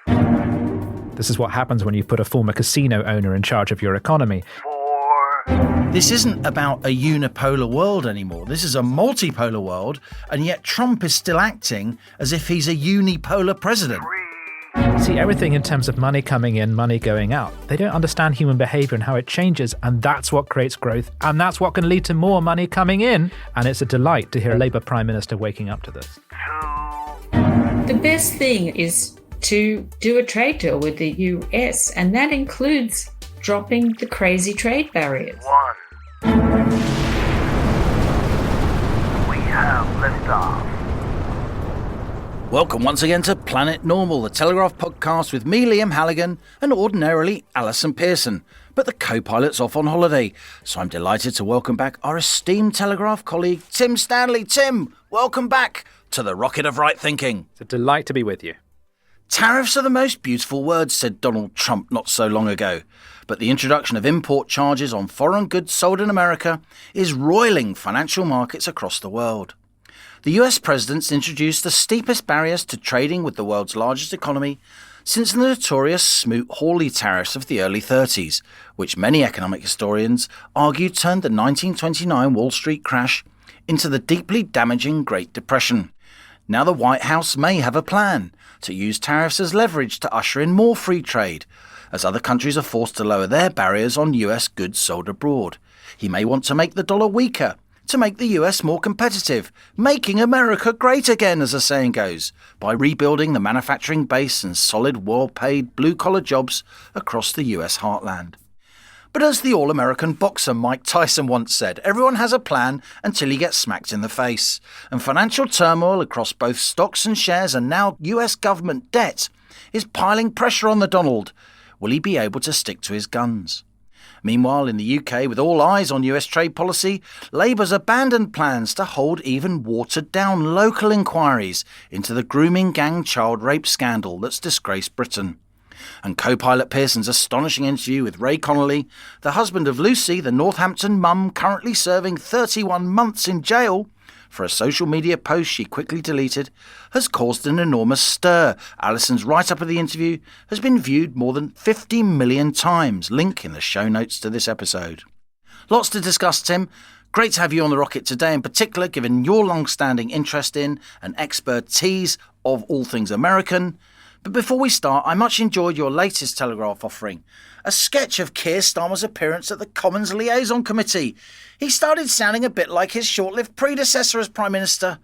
5. This is what happens when you put a former casino owner in charge of your economy. 4. This isn't about a unipolar world anymore. This is a multipolar world, and yet Trump is still acting as if he's a unipolar president. 3. See everything in terms of money coming in, money going out. They don't understand human behaviour and how it changes, and that's what creates growth, and that's what can lead to more money coming in. And it's a delight to hear a Labour Prime Minister waking up to this. 2. The best thing is to do a trade deal with the US, and that includes dropping the crazy trade barriers. 1. We have liftoff. Welcome once again to Planet Normal, the Telegraph podcast with me, Liam Halligan, and ordinarily Alison Pearson. But the co-pilot's off on holiday, so I'm delighted to welcome back our esteemed Telegraph colleague, Tim Stanley. Tim, welcome back to the rocket of right thinking. It's a delight to be with you. Tariffs are the most beautiful words, said Donald Trump not so long ago. But the introduction of import charges on foreign goods sold in America is roiling financial markets across the world. The US president's introduced the steepest barriers to trading with the world's largest economy since the notorious Smoot-Hawley tariffs of the early 30s, which many economic historians argue turned the 1929 Wall Street crash into the deeply damaging Great Depression. Now the White House may have a plan to use tariffs as leverage to usher in more free trade, as other countries are forced to lower their barriers on US goods sold abroad. He may want to make the dollar weaker, to make the US more competitive, making America great again, as the saying goes, by rebuilding the manufacturing base and solid, well-paid, blue-collar jobs across the US heartland. But as the all-American boxer Mike Tyson once said, everyone has a plan until he gets smacked in the face. And financial turmoil across both stocks and shares and now US government debt is piling pressure on the Donald. Will he be able to stick to his guns? Meanwhile, in the UK, with all eyes on US trade policy, Labour's abandoned plans to hold even watered-down local inquiries into the grooming gang child rape scandal that's disgraced Britain. And co-pilot Pearson's astonishing interview with Ray Connolly, the husband of Lucy, the Northampton mum currently serving 31 months in jail for a social media post she quickly deleted, has caused an enormous stir. Alison's write-up of the interview has been viewed more than 50 million times. Link in the show notes to this episode. Lots to discuss, Tim. Great to have you on the rocket today, in particular, given your long-standing interest in and expertise of all things American. But before we start, I much enjoyed your latest Telegraph offering, a sketch of Keir Starmer's appearance at the Commons Liaison Committee. He started sounding a bit like his short-lived predecessor as Prime Minister,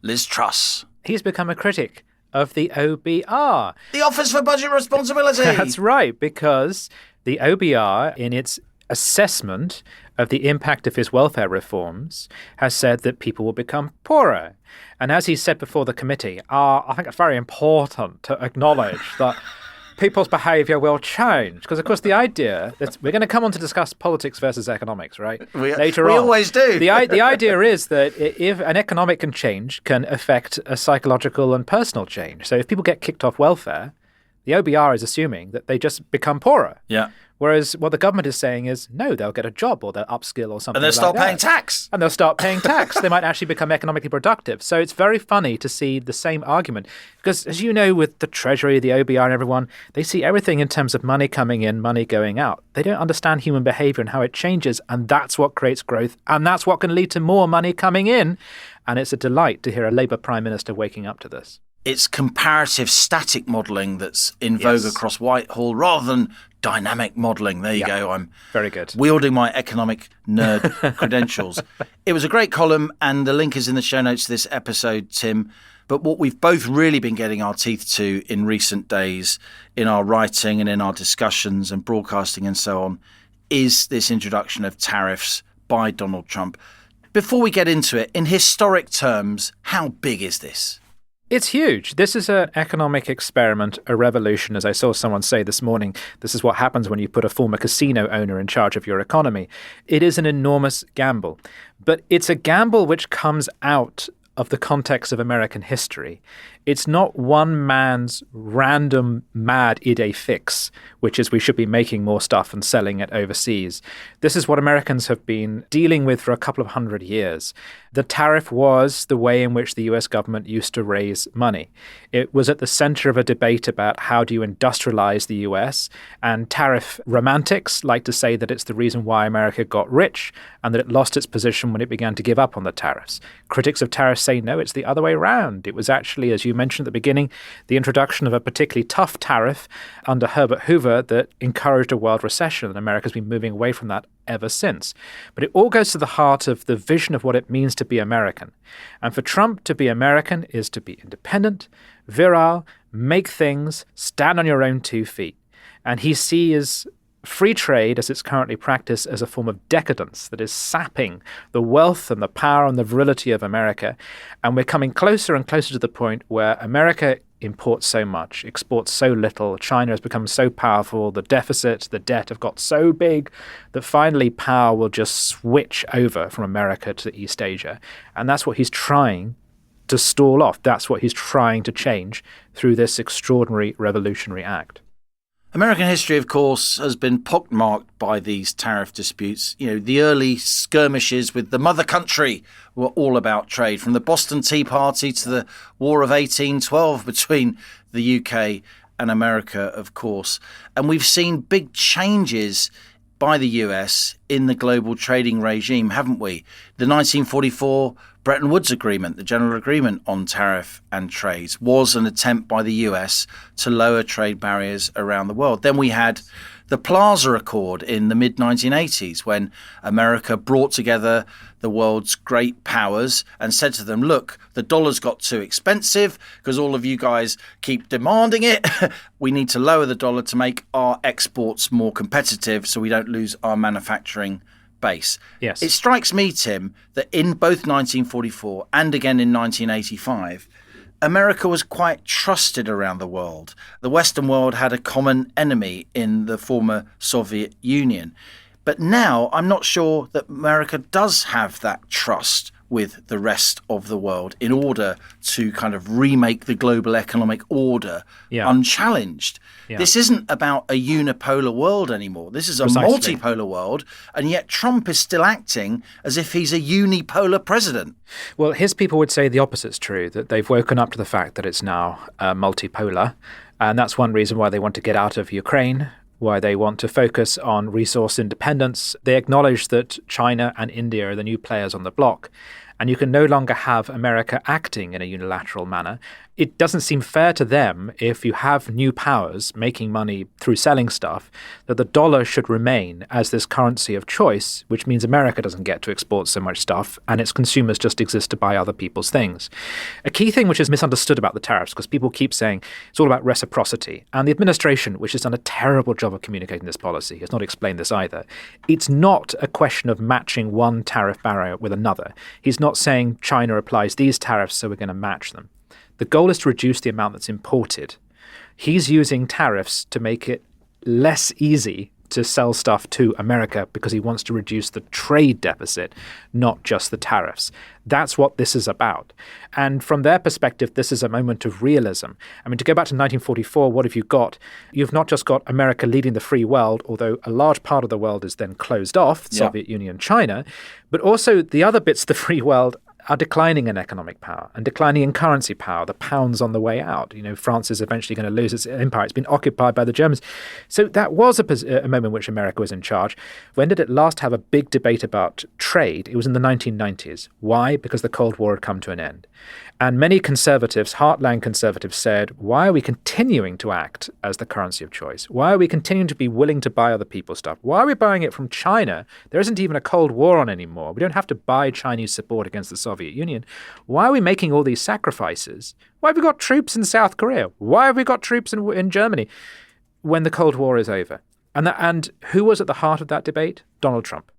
Liz Truss. He's become a critic of the OBR. The Office for Budget Responsibility. That's right, because the OBR, in its assessment of the impact of his welfare reforms, has said that people will become poorer. And as he said before the committee, I think it's very important to acknowledge that people's behaviour will change. Because, of course, the idea that we're going to come on to discuss politics versus economics, right? Later on. We always do. The idea is that if an economic change can affect a psychological and personal change. So if people get kicked off welfare, the OBR is assuming that they just become poorer. Yeah. Whereas what the government is saying is, no, they'll get a job or they'll upskill or something. And they'll start like paying that. tax. And they'll start paying tax. They might actually become economically productive. So it's very funny to see the same argument. Because as you know, with the Treasury, the OBR and everyone, they see everything in terms of money coming in, money going out. They don't understand human behaviour and how it changes. And that's what creates growth. And that's what can lead to more money coming in. And it's a delight to hear a Labour Prime Minister waking up to this. It's comparative static modelling that's in vogue across Whitehall rather than dynamic modelling. There you go. I'm very good. Wielding my economic nerd credentials. It was a great column, and the link is in the show notes to this episode, Tim. But what we've both really been getting our teeth to in recent days, in our writing and in our discussions and broadcasting and so on, is this introduction of tariffs by Donald Trump. Before we get into it, in historic terms, how big is this? It's huge. This is an economic experiment, a revolution. As I saw someone say this morning, this is what happens when you put a former casino owner in charge of your economy. It is an enormous gamble. But it's a gamble which comes out of the context of American history. It's not one man's random mad idée fixe, which is we should be making more stuff and selling it overseas. This is what Americans have been dealing with for a couple of hundred years. The tariff was the way in which the US government used to raise money. It was at the center of a debate about how do you industrialize the US, and tariff romantics like to say that it's the reason why America got rich and that it lost its position when it began to give up on the tariffs. Critics of tariffs say, no, it's the other way around. It was actually, as you mentioned at the beginning, the introduction of a particularly tough tariff under Herbert Hoover that encouraged a world recession, and America's been moving away from that ever since. But it all goes to the heart of the vision of what it means to be American. And for Trump, to be American is to be independent, virile, make things, stand on your own 2 feet. And he sees free trade, as it's currently practiced, as a form of decadence that is sapping the wealth and the power and the virility of America. And we're coming closer and closer to the point where America imports so much, exports so little, China has become so powerful, the deficit, the debt have got so big that finally power will just switch over from America to East Asia. And that's what he's trying to stall off. That's what he's trying to change through this extraordinary revolutionary act. American history, of course, has been pockmarked by these tariff disputes. You know, the early skirmishes with the mother country were all about trade, from the Boston Tea Party to the War of 1812 between the UK and America, of course. And we've seen big changes by the US in the global trading regime, haven't we? The 1944 Bretton Woods Agreement, the General Agreement on Tariff and Trades, was an attempt by the US to lower trade barriers around the world. Then we had the Plaza Accord in the mid-1980s, when America brought together the world's great powers and said to them, look, the dollar's got too expensive because all of you guys keep demanding it. We need to lower the dollar to make our exports more competitive so we don't lose our manufacturing base. Yes. It strikes me, Tim, that in both 1944 and again in 1985, America was quite trusted around the world. The Western world had a common enemy in the former Soviet Union. But now I'm not sure that America does have that trust with the rest of the world in order to kind of remake the global economic order unchallenged. Yeah. This isn't about a unipolar world anymore. This is a multipolar world, and yet Trump is still acting as if he's a unipolar president. Well, his people would say the opposite's true, that they've woken up to the fact that it's now multipolar, and that's one reason why they want to get out of Ukraine, why they want to focus on resource independence. They acknowledge that China and India are the new players on the block, and you can no longer have America acting in a unilateral manner. It doesn't seem fair to them, if you have new powers making money through selling stuff, that the dollar should remain as this currency of choice, which means America doesn't get to export so much stuff and its consumers just exist to buy other people's things. A key thing which is misunderstood about the tariffs, because people keep saying it's all about reciprocity, and the administration, which has done a terrible job of communicating this policy, has not explained this either. It's not a question of matching one tariff barrier with another. He's not saying China applies these tariffs, so we're going to match them. The goal is to reduce the amount that's imported. He's using tariffs to make it less easy to sell stuff to America because he wants to reduce the trade deficit, not just the tariffs. That's what this is about. And from their perspective, this is a moment of realism. I mean, to go back to 1944, what have you got? You've not just got America leading the free world, although a large part of the world is then closed off, Soviet Union, China, but also the other bits of the free world are declining in economic power and declining in currency power. The pound's on the way out. You know, France is eventually going to lose its empire. It's been occupied by the Germans. So that was a moment in which America was in charge. When did it last have a big debate about trade? It was in the 1990s. Why? Because the Cold War had come to an end. And many conservatives, heartland conservatives, said, why are we continuing to act as the currency of choice? Why are we continuing to be willing to buy other people's stuff? Why are we buying it from China? There isn't even a Cold War on anymore. We don't have to buy Chinese support against the Soviet Union. Why are we making all these sacrifices? Why have we got troops in South Korea? Why have we got troops in Germany when the Cold War is over? And who was at the heart of that debate? Donald Trump.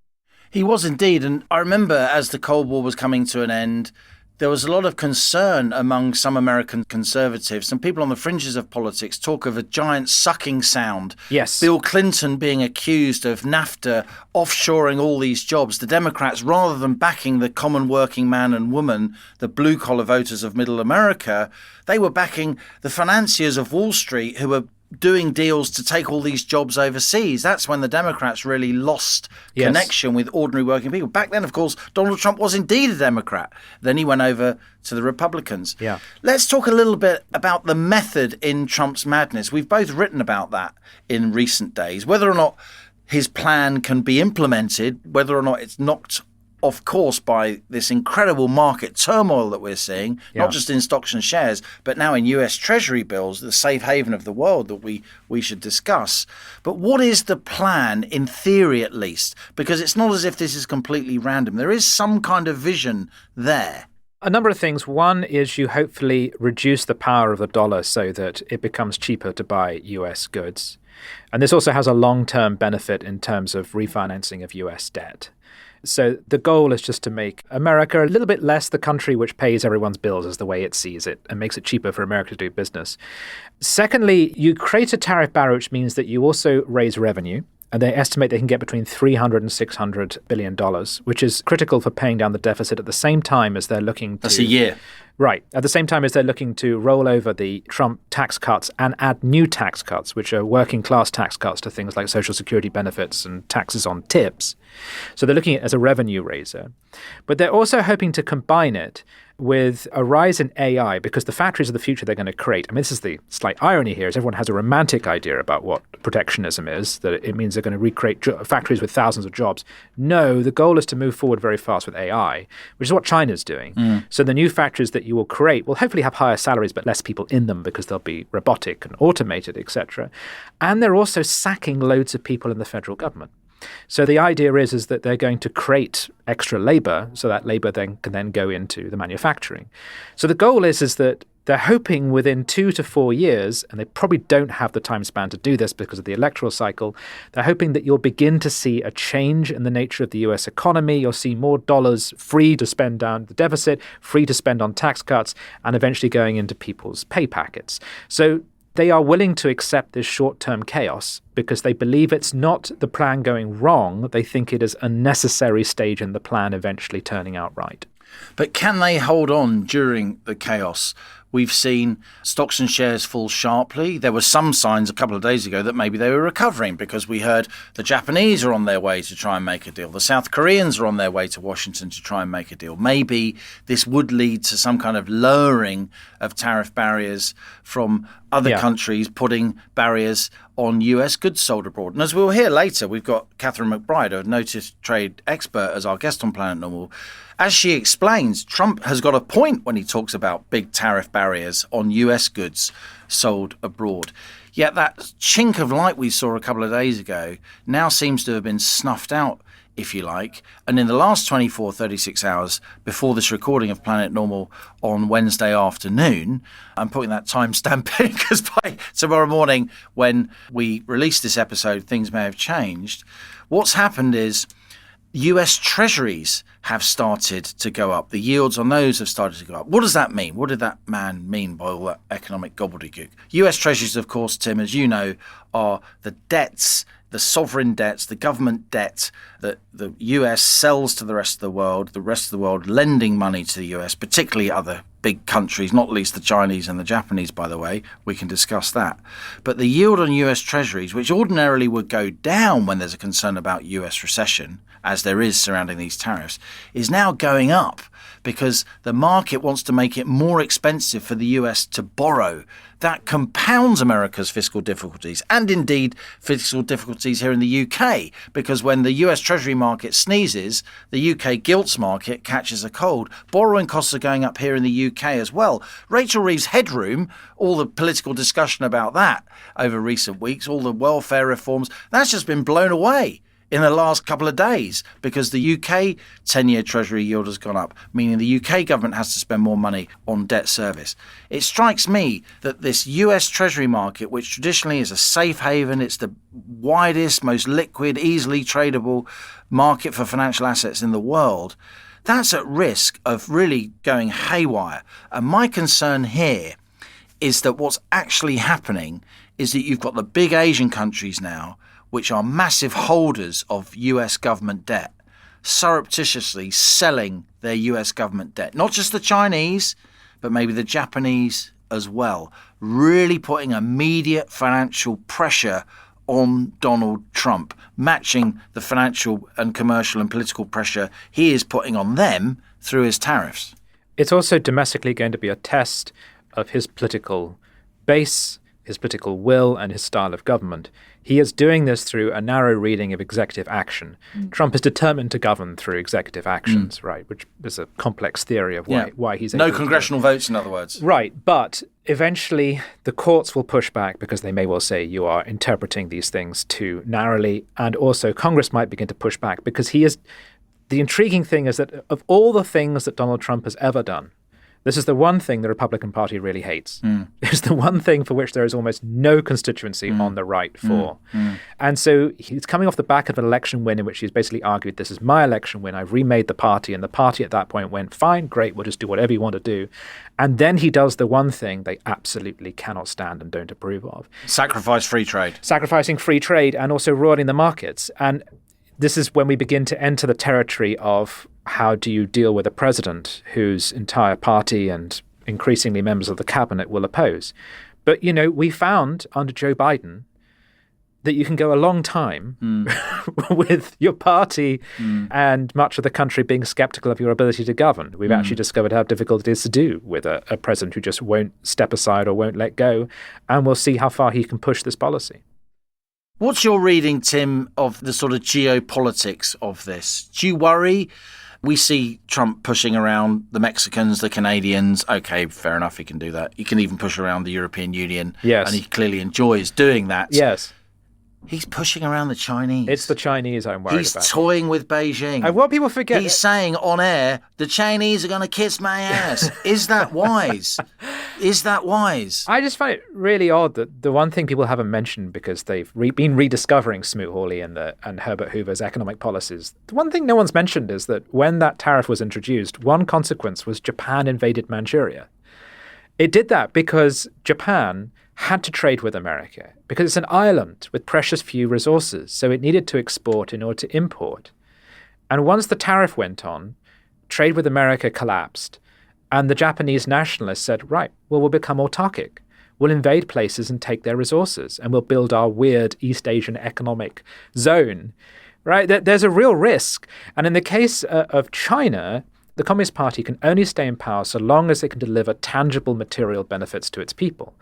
He was indeed. And I remember as the Cold War was coming to an end, there was a lot of concern among some American conservatives. Some people on the fringes of politics talk of a giant sucking sound. Yes. Bill Clinton being accused of NAFTA offshoring all these jobs. The Democrats, rather than backing the common working man and woman, the blue-collar voters of middle America, they were backing the financiers of Wall Street who were doing deals to take all these jobs overseas. That's when the Democrats really lost connection with ordinary working people. Back then, of course, Donald Trump was indeed a Democrat. Then he went over to the Republicans. Yeah. Let's talk a little bit about the method in Trump's madness. We've both written about that in recent days. Whether or not his plan can be implemented, whether or not it's knocked off course by this incredible market turmoil that we're seeing, not just in stocks and shares, but now in US Treasury bills, the safe haven of the world that we should discuss. But what is the plan, in theory at least? Because it's not as if this is completely random. There is some kind of vision there. A number of things. One is you hopefully reduce the power of the dollar so that it becomes cheaper to buy US goods. And this also has a long-term benefit in terms of refinancing of US debt. So the goal is just to make America a little bit less the country which pays everyone's bills as the way it sees it and makes it cheaper for America to do business. Secondly, you create a tariff barrier, which means that you also raise revenue. And they estimate they can get between $300 and $600 billion, which is critical for paying down the deficit at the same time as they're looking to... That's a year. Right. At the same time as they're looking to roll over the Trump tax cuts and add new tax cuts, which are working class tax cuts to things like Social Security benefits and taxes on tips. So they're looking at it as a revenue raiser. But they're also hoping to combine it with a rise in AI, because the factories of the future they're going to create, I mean, this is the slight irony here, is everyone has a romantic idea about what protectionism is, that it means they're going to recreate factories with thousands of jobs. No, the goal is to move forward very fast with AI, which is what China's doing. So the new factories that you will create will hopefully have higher salaries but less people in them because they'll be robotic and automated, etc. And they're also sacking loads of people in the federal government. So the idea is that they're going to create extra labor, so that labor then can go into the manufacturing. So the goal is that they're hoping within 2 to 4 years, and they probably don't have the time span to do this because of the electoral cycle, they're hoping that you'll begin to see a change in the nature of the US economy. You'll see more dollars free to spend down the deficit, free to spend on tax cuts, and eventually going into people's pay packets. So they are willing to accept this short-term chaos because they believe it's not the plan going wrong. They think it is a necessary stage in the plan eventually turning out right. But can they hold on during the chaos? We've seen stocks and shares fall sharply. There were some signs a couple of days ago that maybe they were recovering because we heard the Japanese are on their way to try and make a deal. The South Koreans are on their way to Washington to try and make a deal. Maybe this would lead to some kind of lowering of tariff barriers from other countries, putting barriers on US goods sold abroad. And as we'll hear later, we've got Catherine McBride, a noted trade expert, as our guest on Planet Normal. As she explains, Trump has got a point when he talks about big tariff barriers on US goods sold abroad. Yet that chink of light we saw a couple of days ago now seems to have been snuffed out, if you like. And in the last 24, 36 hours before this recording of Planet Normal on Wednesday afternoon, I'm putting that timestamp in because by tomorrow morning when we release this episode, things may have changed. What's happened is US Treasuries have started to go up. The yields on those have started to go up. What does that mean? What did that man mean by all that economic gobbledygook? US Treasuries, of course, Tim, as you know, are the debts, the sovereign debts, the government debt that the US sells to the rest of the world lending money to the US, particularly other big countries, not least the Chinese and the Japanese, by the way. We can discuss that. But the yield on US Treasuries, which ordinarily would go down when there's a concern about US recession, as there is surrounding these tariffs, is now going up because the market wants to make it more expensive for the US to borrow. That compounds America's fiscal difficulties and indeed fiscal difficulties here in the UK, because when the US Treasury market sneezes, the UK gilts market catches a cold. Borrowing costs are going up here in the UK as well. Rachel Reeves' headroom, all the political discussion about that over recent weeks, all the welfare reforms, that's just been blown away in the last couple of days because the UK 10-year Treasury yield has gone up, meaning the UK government has to spend more money on debt service. It strikes me that this US Treasury market, which traditionally is a safe haven, it's the widest, most liquid, easily tradable market for financial assets in the world, that's at risk of really going haywire. And my concern here is that what's actually happening is that you've got the big Asian countries now, which are massive holders of US government debt, surreptitiously selling their US government debt. Not just the Chinese, but maybe the Japanese as well, really putting immediate financial pressure on Donald Trump, matching the financial and commercial and political pressure he is putting on them through his tariffs. It's also domestically going to be a test of his political base, his political will, and his style of government. He is doing this through a narrow reading of executive action. Trump is determined to govern through executive actions, right, which is a complex theory of why he's able No to congressional votes, in other words. Right, but eventually the courts will push back because they may well say you are interpreting these things too narrowly, and also Congress might begin to push back because he is... The intriguing thing is that of all the things that Donald Trump has ever done, this is the one thing the Republican Party really hates. It's the one thing for which there is almost no constituency on the right for. And so he's coming off the back of an election win in which he's basically argued, this is my election win, I've remade the party. And the party at that point went, fine, great, we'll just do whatever you want to do. And then he does the one thing they absolutely cannot stand and don't approve of. Sacrifice free trade. Sacrificing free trade and also ruining the markets. And this is when we begin to enter the territory of how do you deal with a president whose entire party and increasingly members of the cabinet will oppose. But, you know, we found under Joe Biden that you can go a long time with your party and much of the country being skeptical of your ability to govern. We've actually discovered how difficult it is to do with a president who just won't step aside or won't let go. And we'll see how far he can push this policy. What's your reading, Tim, of the sort of geopolitics of this? Do you worry? We see Trump pushing around the Mexicans, the Canadians. OK, fair enough, he can do that. He can even push around the European Union. Yes. And he clearly enjoys doing that. Yes. He's pushing around the Chinese. It's the Chinese I'm worried about. He's toying with Beijing. And what people forget... He's saying on air, the Chinese are going to kiss my ass. Is that wise? Is that wise? I just find it really odd that the one thing people haven't mentioned because they've been rediscovering Smoot-Hawley and Herbert Hoover's economic policies, the one thing no one's mentioned is that when that tariff was introduced, one consequence was Japan invaded Manchuria. It did that because Japan had to trade with America because it's an island with precious few resources, so it needed to export in order to import. And once the tariff went on, trade with America collapsed, and the Japanese nationalists said, right, well, we'll become autarkic. We'll invade places and take their resources, and we'll build our weird East Asian economic zone. Right? There's a real risk. And in the case of China, the Communist Party can only stay in power so long as it can deliver tangible material benefits to its people.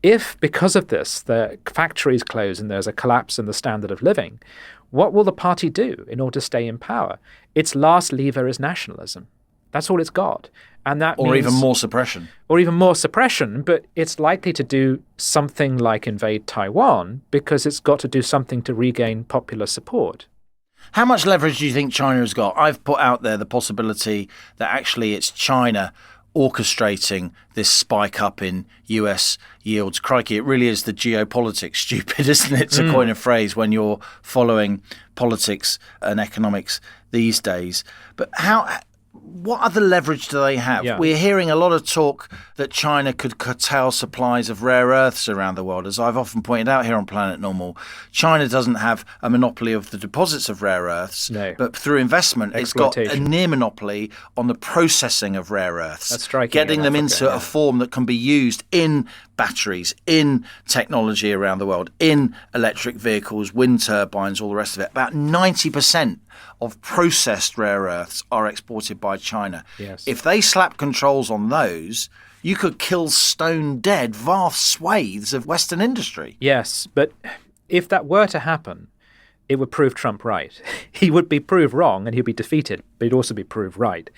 If, because of this, the factories close and there's a collapse in the standard of living, what will the party do in order to stay in power? Its last lever is nationalism. That's all it's got. And that or means, even more suppression. Or even more suppression, but it's likely to do something like invade Taiwan because it's got to do something to regain popular support. How much leverage do you think China has got? I've put out there the possibility that actually it's China orchestrating this spike up in US yields. Crikey, it really is the geopolitics stupid, isn't it, to coin a phrase when you're following politics and economics these days. But what other leverage do they have? Yeah. We're hearing a lot of talk that China could curtail supplies of rare earths around the world. As I've often pointed out here on Planet Normal, China doesn't have a monopoly of the deposits of rare earths, but through investment, it's got a near monopoly on the processing of rare earths, That's striking, getting them Africa, into a form that can be used in batteries, in technology around the world, in electric vehicles, wind turbines, all the rest of it. About 90% of processed rare earths are exported by China. Yes. If they slap controls on those, you could kill stone dead vast swathes of Western industry. Yes, but if that were to happen, it would prove Trump right. He would be proved wrong and he'd be defeated, but he'd also be proved right.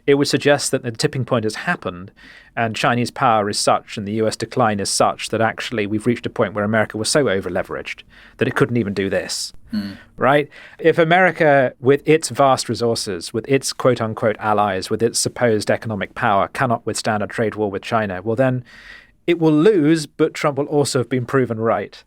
It would suggest that the tipping point has happened and Chinese power is such and the US decline is such that actually we've reached a point where America was so over-leveraged that it couldn't even do this, right? If America, with its vast resources, with its quote-unquote allies, with its supposed economic power, cannot withstand a trade war with China, well then it will lose, but Trump will also have been proven right.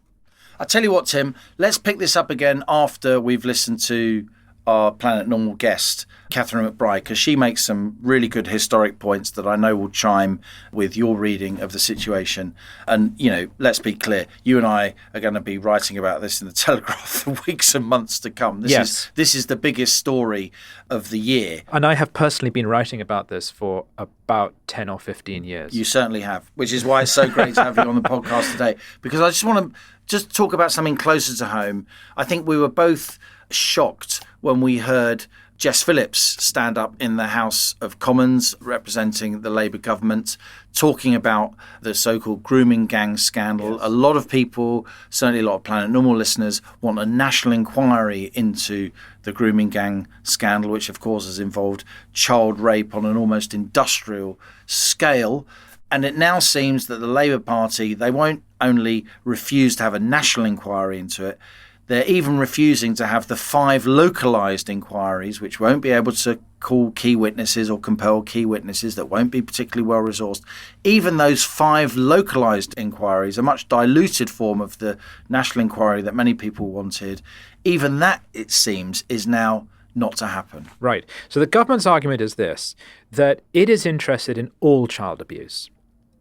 I'll tell you what, Tim, let's pick this up again after we've listened to our Planet Normal guest, Catherine McBride, because she makes some really good historic points that I know will chime with your reading of the situation. And, let's be clear, you and I are going to be writing about this in the Telegraph for weeks and months to come. This is the biggest story of the year. And I have personally been writing about this for about 10 or 15 years. You certainly have, which is why it's so great to have you on the podcast today, because I just want to talk about something closer to home. I think we were both shocked when we heard Jess Phillips stand up in the House of Commons representing the Labour government, talking about the so-called grooming gang scandal. Yes. A lot of people, certainly a lot of Planet Normal listeners, want a national inquiry into the grooming gang scandal, which of course has involved child rape on an almost industrial scale. And it now seems that the Labour Party, they won't only refuse to have a national inquiry into it, they're even refusing to have the 5 localised inquiries, which won't be able to call key witnesses or compel key witnesses, that won't be particularly well resourced. Even those 5 localised inquiries, a much diluted form of the national inquiry that many people wanted, even that, it seems, is now not to happen. Right. So the government's argument is this, that it is interested in all child abuse.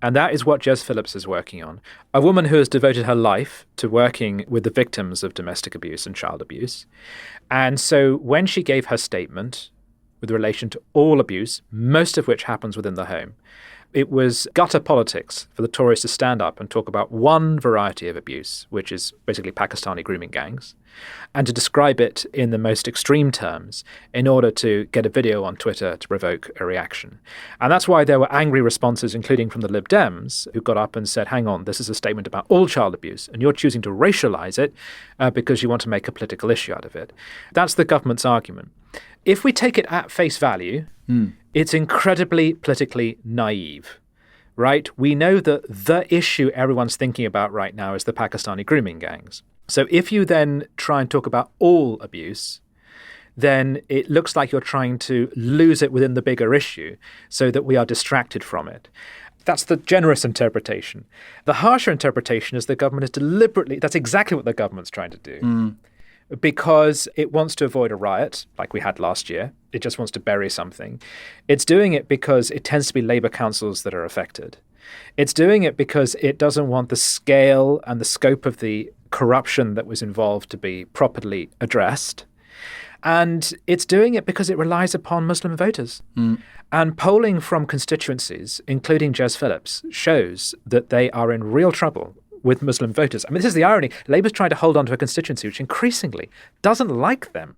And that is what Jess Phillips is working on. A woman who has devoted her life to working with the victims of domestic abuse and child abuse. And so when she gave her statement with relation to all abuse, most of which happens within the home, it was gutter politics for the Tories to stand up and talk about one variety of abuse, which is basically Pakistani grooming gangs, and to describe it in the most extreme terms in order to get a video on Twitter to provoke a reaction. And that's why there were angry responses, including from the Lib Dems, who got up and said, hang on, this is a statement about all child abuse, and you're choosing to racialize it because you want to make a political issue out of it. That's the government's argument. If we take it at face value, it's incredibly politically naive, right? We know that the issue everyone's thinking about right now is the Pakistani grooming gangs. So if you then try and talk about all abuse, then it looks like you're trying to lose it within the bigger issue so that we are distracted from it. That's the generous interpretation. The harsher interpretation is the government is deliberately, that's exactly what the government's trying to do. Because it wants to avoid a riot like we had last year. It just wants to bury something. It's doing it because it tends to be Labour councils that are affected. It's doing it because it doesn't want the scale and the scope of the corruption that was involved to be properly addressed. And it's doing it because it relies upon Muslim voters. And polling from constituencies, including Jess Phillips, shows that they are in real trouble with Muslim voters. I mean, this is the irony. Labour's trying to hold on to a constituency which increasingly doesn't like them.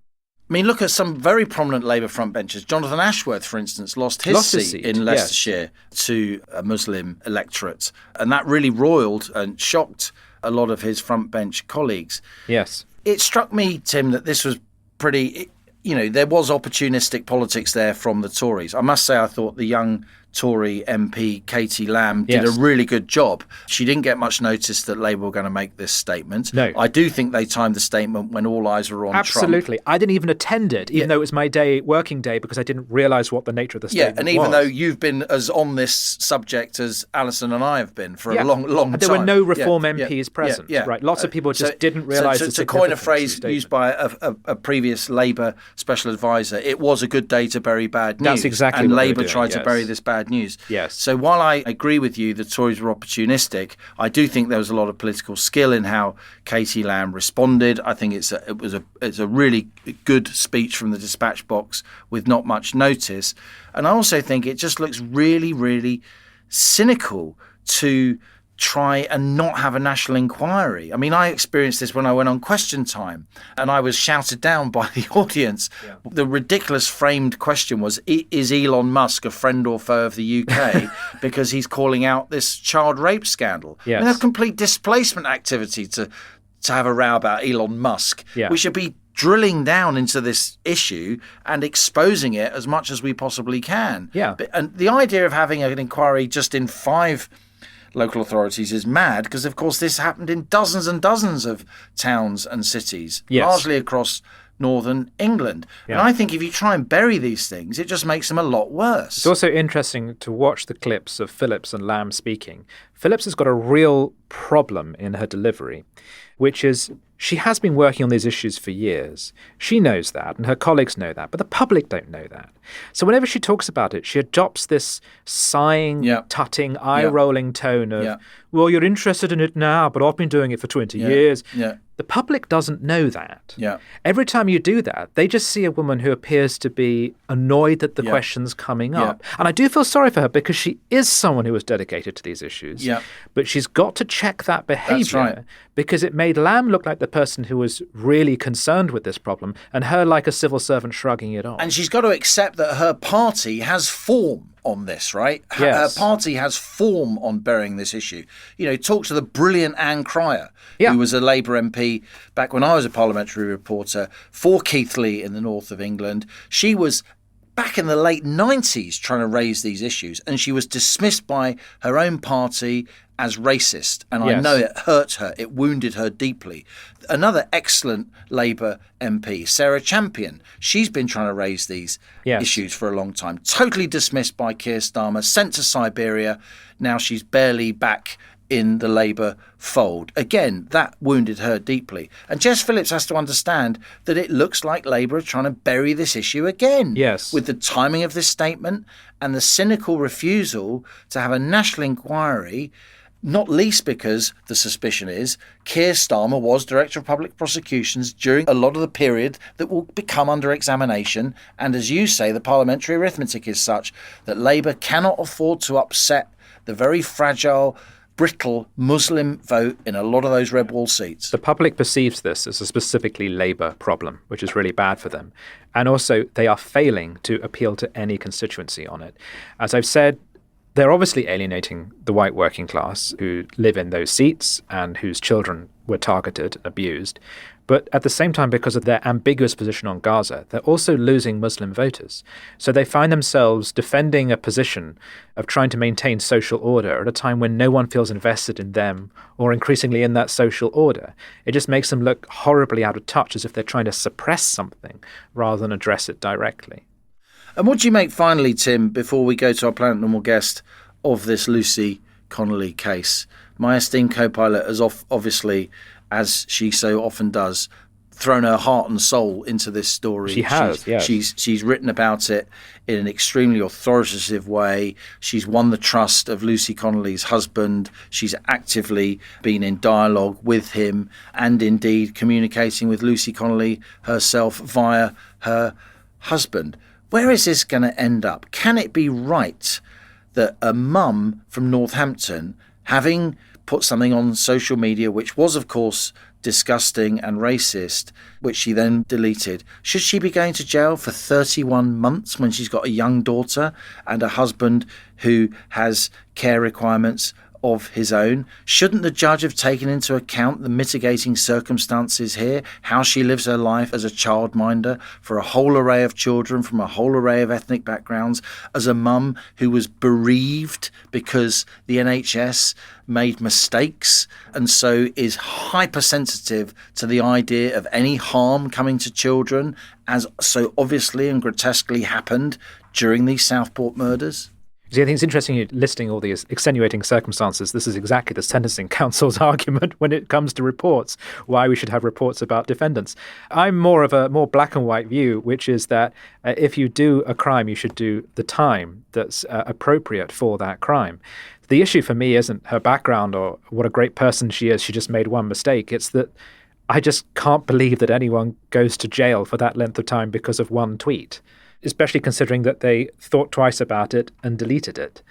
I mean, look at some very prominent Labour frontbenchers. Jonathan Ashworth, for instance, lost his seat in Leicestershire to a Muslim electorate. And that really roiled and shocked a lot of his frontbench colleagues. Yes. It struck me, Tim, that this was pretty, there was opportunistic politics there from the Tories. I must say I thought the young Tory MP Katie Lamb did a really good job. She didn't get much notice that Labour were going to make this statement. No. I do think they timed the statement when all eyes were on Trump. Absolutely. I didn't even attend it, even though it was my working day, because I didn't realise what the nature of the statement was. Yeah, and even though you've been as on this subject as Alison and I have been for a long time. There were no Reform MPs present. Right? Lots of people just didn't realise the significance. To coin a phrase used by a previous Labour special advisor, it was a good day to bury bad news. That's exactly and what Labour tried to bury this bad news. Yes. So while I agree with you the Tories were opportunistic, I do think there was a lot of political skill in how Katie Lamb responded. I think it's a really good speech from the dispatch box with not much notice. And I also think it just looks really, really cynical to try and not have a national inquiry. I mean, I experienced this when I went on Question Time and I was shouted down by the audience. Yeah. The ridiculous framed question was, is Elon Musk a friend or foe of the UK because he's calling out this child rape scandal? Yes. I mean, that's complete displacement activity to have a row about Elon Musk. Yeah. We should be drilling down into this issue and exposing it as much as we possibly can. Yeah. And the idea of having an inquiry just in 5 local authorities is mad because, of course, this happened in dozens and dozens of towns and cities, largely across northern England. Yeah. And I think if you try and bury these things, it just makes them a lot worse. It's also interesting to watch the clips of Phillips and Lamb speaking. Phillips has got a real problem in her delivery, which is She has been working on these issues for years. She knows that, and her colleagues know that, but the public don't know that. So whenever she talks about it, she adopts this sighing, tutting, eye-rolling tone of, well, you're interested in it now, but I've been doing it for 20 years. The public doesn't know that. Every time you do that, they just see a woman who appears to be annoyed that the question's coming up. And I do feel sorry for her because she is someone who was dedicated to these issues. But she's got to check that behavior because it made Lamb look like the person who was really concerned with this problem and her like a civil servant shrugging it off. And she's got to accept that her party has form on this, right? Her party has form on burying this issue. You know, talk to the brilliant Anne Cryer, who was a Labour MP back when I was a parliamentary reporter for Keighley in the north of England. She was back in the late 90s trying to raise these issues, and she was dismissed by her own party as racist. And I know it hurt her. It wounded her deeply. Another excellent Labour MP, Sarah Champion, she's been trying to raise these issues for a long time. Totally dismissed by Keir Starmer, sent to Siberia. Now she's barely back in the Labour fold. Again, that wounded her deeply. And Jess Phillips has to understand that it looks like Labour are trying to bury this issue again. With the timing of this statement and the cynical refusal to have a national inquiry, not least because the suspicion is Keir Starmer was Director of Public Prosecutions during a lot of the period that will become under examination. And as you say, the parliamentary arithmetic is such that Labour cannot afford to upset the very fragile, brittle Muslim vote in a lot of those red wall seats. The public perceives this as a specifically Labour problem, which is really bad for them. And also, they are failing to appeal to any constituency on it. As I've said, they're obviously alienating the white working class who live in those seats and whose children were targeted, abused. But at the same time, because of their ambiguous position on Gaza, they're also losing Muslim voters. So they find themselves defending a position of trying to maintain social order at a time when no one feels invested in them or increasingly in that social order. It just makes them look horribly out of touch, as if they're trying to suppress something rather than address it directly. And what do you make finally, Tim, before we go to our Planet Normal guest, of this Lucy Connolly case? My esteemed co-pilot has obviously, as she so often does, thrown her heart and soul into this story. She has, yes. She's written about it in an extremely authoritative way. She's won the trust of Lucy Connolly's husband. She's actively been in dialogue with him and indeed communicating with Lucy Connolly herself via her husband. Where is this going to end up? Can it be right that a mum from Northampton, having put something on social media, which was, of course, disgusting and racist, which she then deleted, should she be going to jail for 31 months when she's got a young daughter and a husband who has care requirements of his own? Shouldn't the judge have taken into account the mitigating circumstances here, how she lives her life as a childminder for a whole array of children from a whole array of ethnic backgrounds, as a mum who was bereaved because the NHS made mistakes and so is hypersensitive to the idea of any harm coming to children, as so obviously and grotesquely happened during these Southport murders? See, I think it's interesting you're listing all these extenuating circumstances. This is exactly the Sentencing Council's argument when it comes to reports, why we should have reports about defendants. I'm more of a more black and white view, which is that if you do a crime, you should do the time that's appropriate for that crime. The issue for me isn't her background or what a great person she is. She just made one mistake. It's that I just can't believe that anyone goes to jail for that length of time because of one tweet, especially considering that they thought twice about it and deleted it.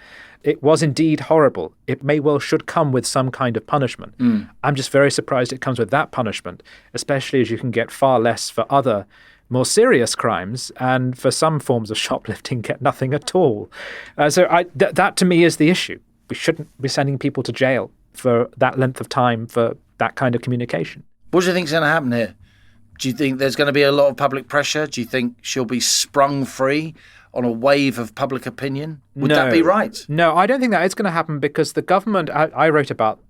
It was indeed horrible. It may well should come with some kind of punishment. I'm just very surprised it comes with that punishment, especially as you can get far less for other more serious crimes, and for some forms of shoplifting get nothing at all. That to me is the issue. We shouldn't be sending people to jail for that length of time for that kind of communication. What do you think is going to happen here? Do you think there's going to be a lot of public pressure? Do you think she'll be sprung free on a wave of public opinion? Would that be right? No, I don't think that is going to happen, because the government, I wrote about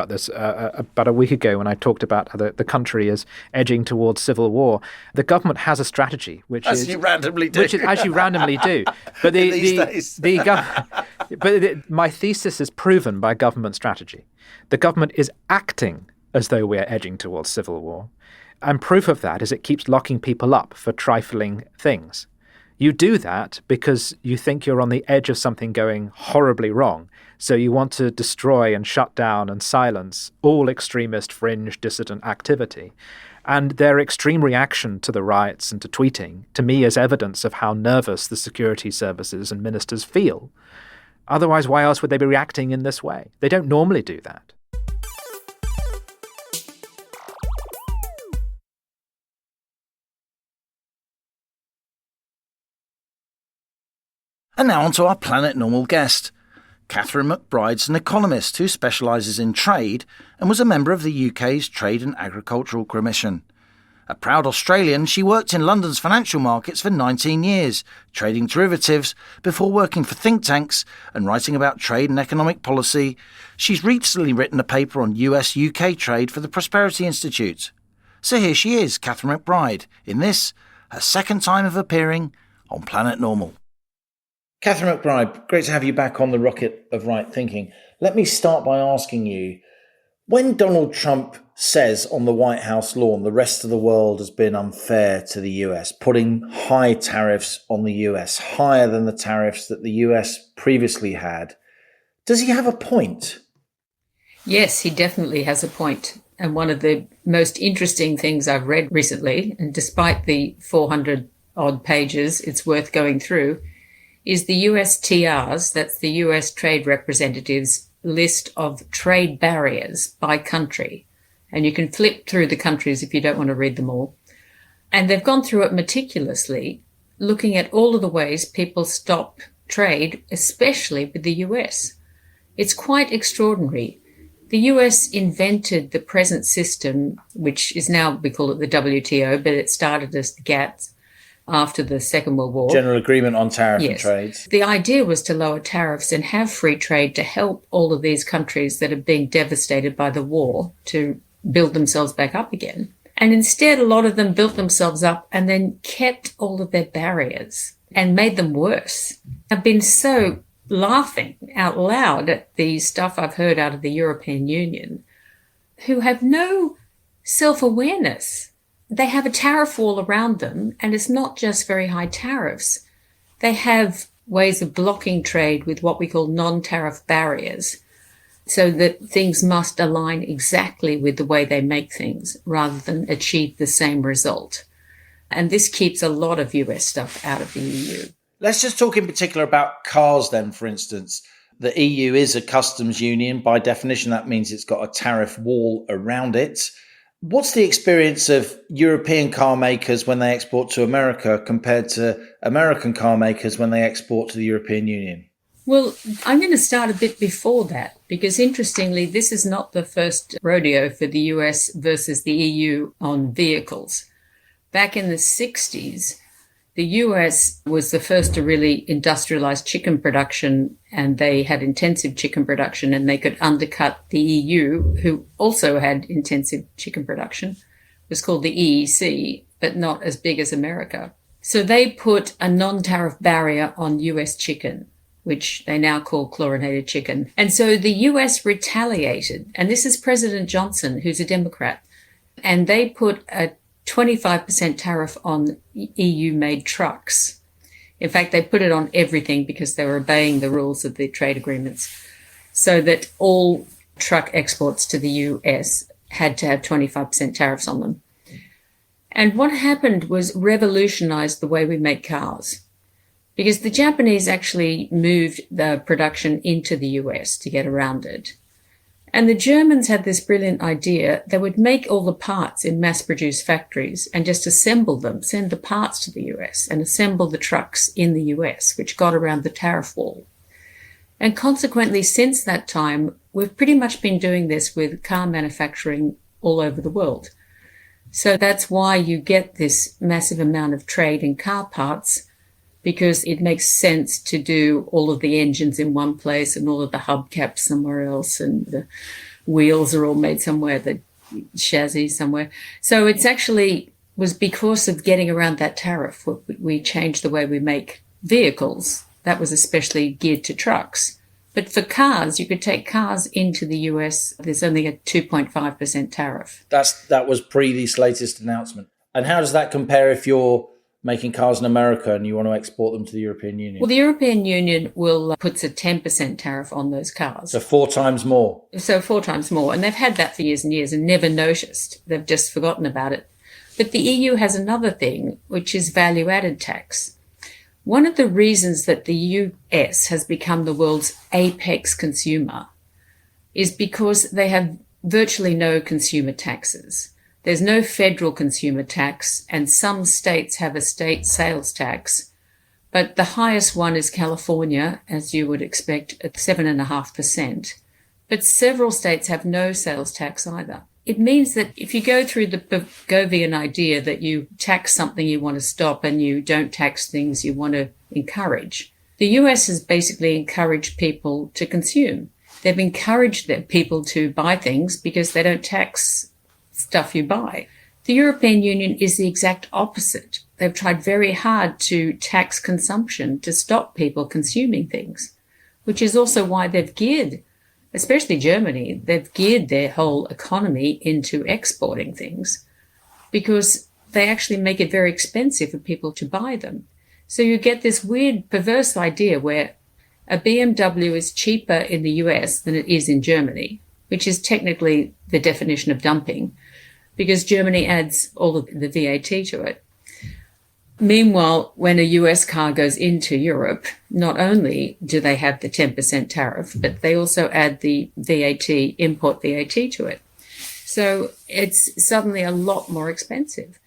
this about a week ago when I talked about how the country is edging towards civil war. The government has a strategy, as you randomly do. But these days. My thesis is proven by government strategy. The government is acting as though we're edging towards civil war. And proof of that is it keeps locking people up for trifling things. You do that because you think you're on the edge of something going horribly wrong. So you want to destroy and shut down and silence all extremist, fringe, dissident activity. And their extreme reaction to the riots and to tweeting, to me, is evidence of how nervous the security services and ministers feel. Otherwise, why else would they be reacting in this way? They don't normally do that. And now on to our Planet Normal guest. Catherine McBride's an economist who specialises in trade and was a member of the UK's Trade and Agricultural Commission. A proud Australian, she worked in London's financial markets for 19 years, trading derivatives, before working for think tanks and writing about trade and economic policy. She's recently written a paper on US-UK trade for the Prosperity Institute. So here she is, Catherine McBride, in this, her second time of appearing on Planet Normal. Catherine McBride, great to have you back on the rocket of right thinking. Let me start by asking you, when Donald Trump says on the White House lawn the rest of the world has been unfair to the US, putting high tariffs on the US, higher than the tariffs that the US previously had, does he have a point? Yes, he definitely has a point. And one of the most interesting things I've read recently, and despite the 400 odd pages it's worth going through, is the USTR's, that's the US Trade Representatives, list of trade barriers by country. And you can flip through the countries if you don't want to read them all. And they've gone through it meticulously, looking at all of the ways people stop trade, especially with the US. It's quite extraordinary. The US invented the present system, which is now, we call it the WTO, but it started as the GATT after the Second World War. General Agreement on Tariff and Trades. The idea was to lower tariffs and have free trade to help all of these countries that are being devastated by the war to build themselves back up again. And instead, a lot of them built themselves up and then kept all of their barriers and made them worse. I've been so laughing out loud at the stuff I've heard out of the European Union, who have no self-awareness. They have a tariff wall around them, and it's not just very high tariffs. They have ways of blocking trade with what we call non-tariff barriers, so that things must align exactly with the way they make things rather than achieve the same result. And this keeps a lot of US stuff out of the EU. Let's just talk in particular about cars then, for instance. The EU is a customs union. By definition, that means it's got a tariff wall around it. What's the experience of European car makers when they export to America compared to American car makers when they export to the European Union? Well, I'm going to start a bit before that, because interestingly, this is not the first rodeo for the US versus the EU on vehicles. Back in the 60s, the US was the first to really industrialize chicken production, and they had intensive chicken production, and they could undercut the EU, who also had intensive chicken production. It was called the EEC, but not as big as America. So they put a non-tariff barrier on US chicken, which they now call chlorinated chicken. And so the US retaliated, and this is President Johnson, who's a Democrat, and they put a 25% tariff on EU-made trucks. In fact, they put it on everything because they were obeying the rules of the trade agreements, so that all truck exports to the US had to have 25% tariffs on them. And what happened was revolutionized the way we make cars, because the Japanese actually moved the production into the US to get around it. And the Germans had this brilliant idea. They would make all the parts in mass-produced factories and just assemble them, send the parts to the US and assemble the trucks in the US, which got around the tariff wall. And consequently, since that time, we've pretty much been doing this with car manufacturing all over the world. So that's why you get this massive amount of trade in car parts, because it makes sense to do all of the engines in one place and all of the hubcaps somewhere else, and the wheels are all made somewhere, the chassis somewhere. So it's actually was because of getting around that tariff. We changed the way we make vehicles. That was especially geared to trucks. But for cars, you could take cars into the US. There's only a 2.5% tariff. That was pre this latest announcement. And how does that compare if you're making cars in America and you want to export them to the European Union? Well, the European Union will puts a 10% tariff on those cars. So 4 times more. So 4 times more. And they've had that for years and years and never noticed. They've just forgotten about it. But the EU has another thing, which is value-added tax. One of the reasons that the US has become the world's apex consumer is because they have virtually no consumer taxes. There's no federal consumer tax, and some states have a state sales tax. But the highest one is California, as you would expect, at 7.5%. But several states have no sales tax either. It means that if you go through the Bogovian idea that you tax something you want to stop and you don't tax things you want to encourage, the US has basically encouraged people to consume. They've encouraged their people to buy things because they don't tax stuff you buy. The European Union is the exact opposite. They've tried very hard to tax consumption to stop people consuming things, which is also why they've geared, especially Germany, they've geared their whole economy into exporting things because they actually make it very expensive for people to buy them. So you get this weird perverse idea where a BMW is cheaper in the US than it is in Germany, which is technically the definition of dumping because Germany adds all of the VAT to it. Meanwhile, when a US car goes into Europe, not only do they have the 10% tariff, but they also add the VAT, import VAT to it. So it's suddenly a lot more expensive.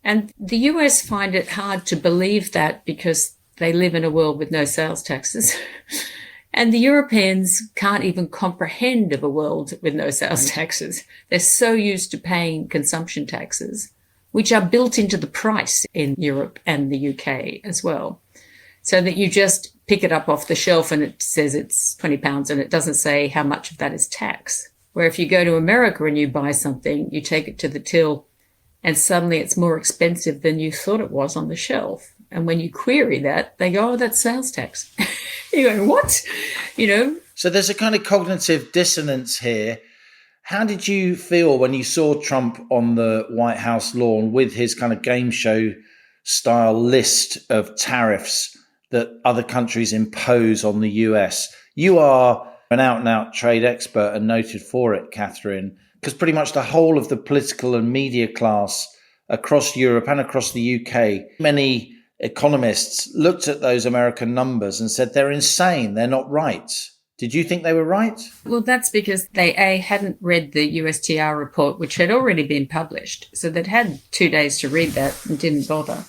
And the US find it hard to believe that because they live in a world with no sales taxes. And the Europeans can't even comprehend of a world with no sales taxes. They're so used to paying consumption taxes, which are built into the price in Europe and the UK as well. So that you just pick it up off the shelf and it says it's £20 and it doesn't say how much of that is tax. Where if you go to America and you buy something, you take it to the till and suddenly it's more expensive than you thought it was on the shelf. And when you query that, they go, oh, that's sales tax. You go, what? You know? So there's a kind of cognitive dissonance here. How did you feel when you saw Trump on the White House lawn with his kind of game show style list of tariffs that other countries impose on the US? You are an out-and-out trade expert and noted for it, Catherine, because pretty much the whole of the political and media class across Europe and across the UK, many economists looked at those American numbers and said they're insane, they're not right. Did you think they were right? Well, that's because they, hadn't read the USTR report, which had already been published. So they'd had 2 days to read that and didn't bother.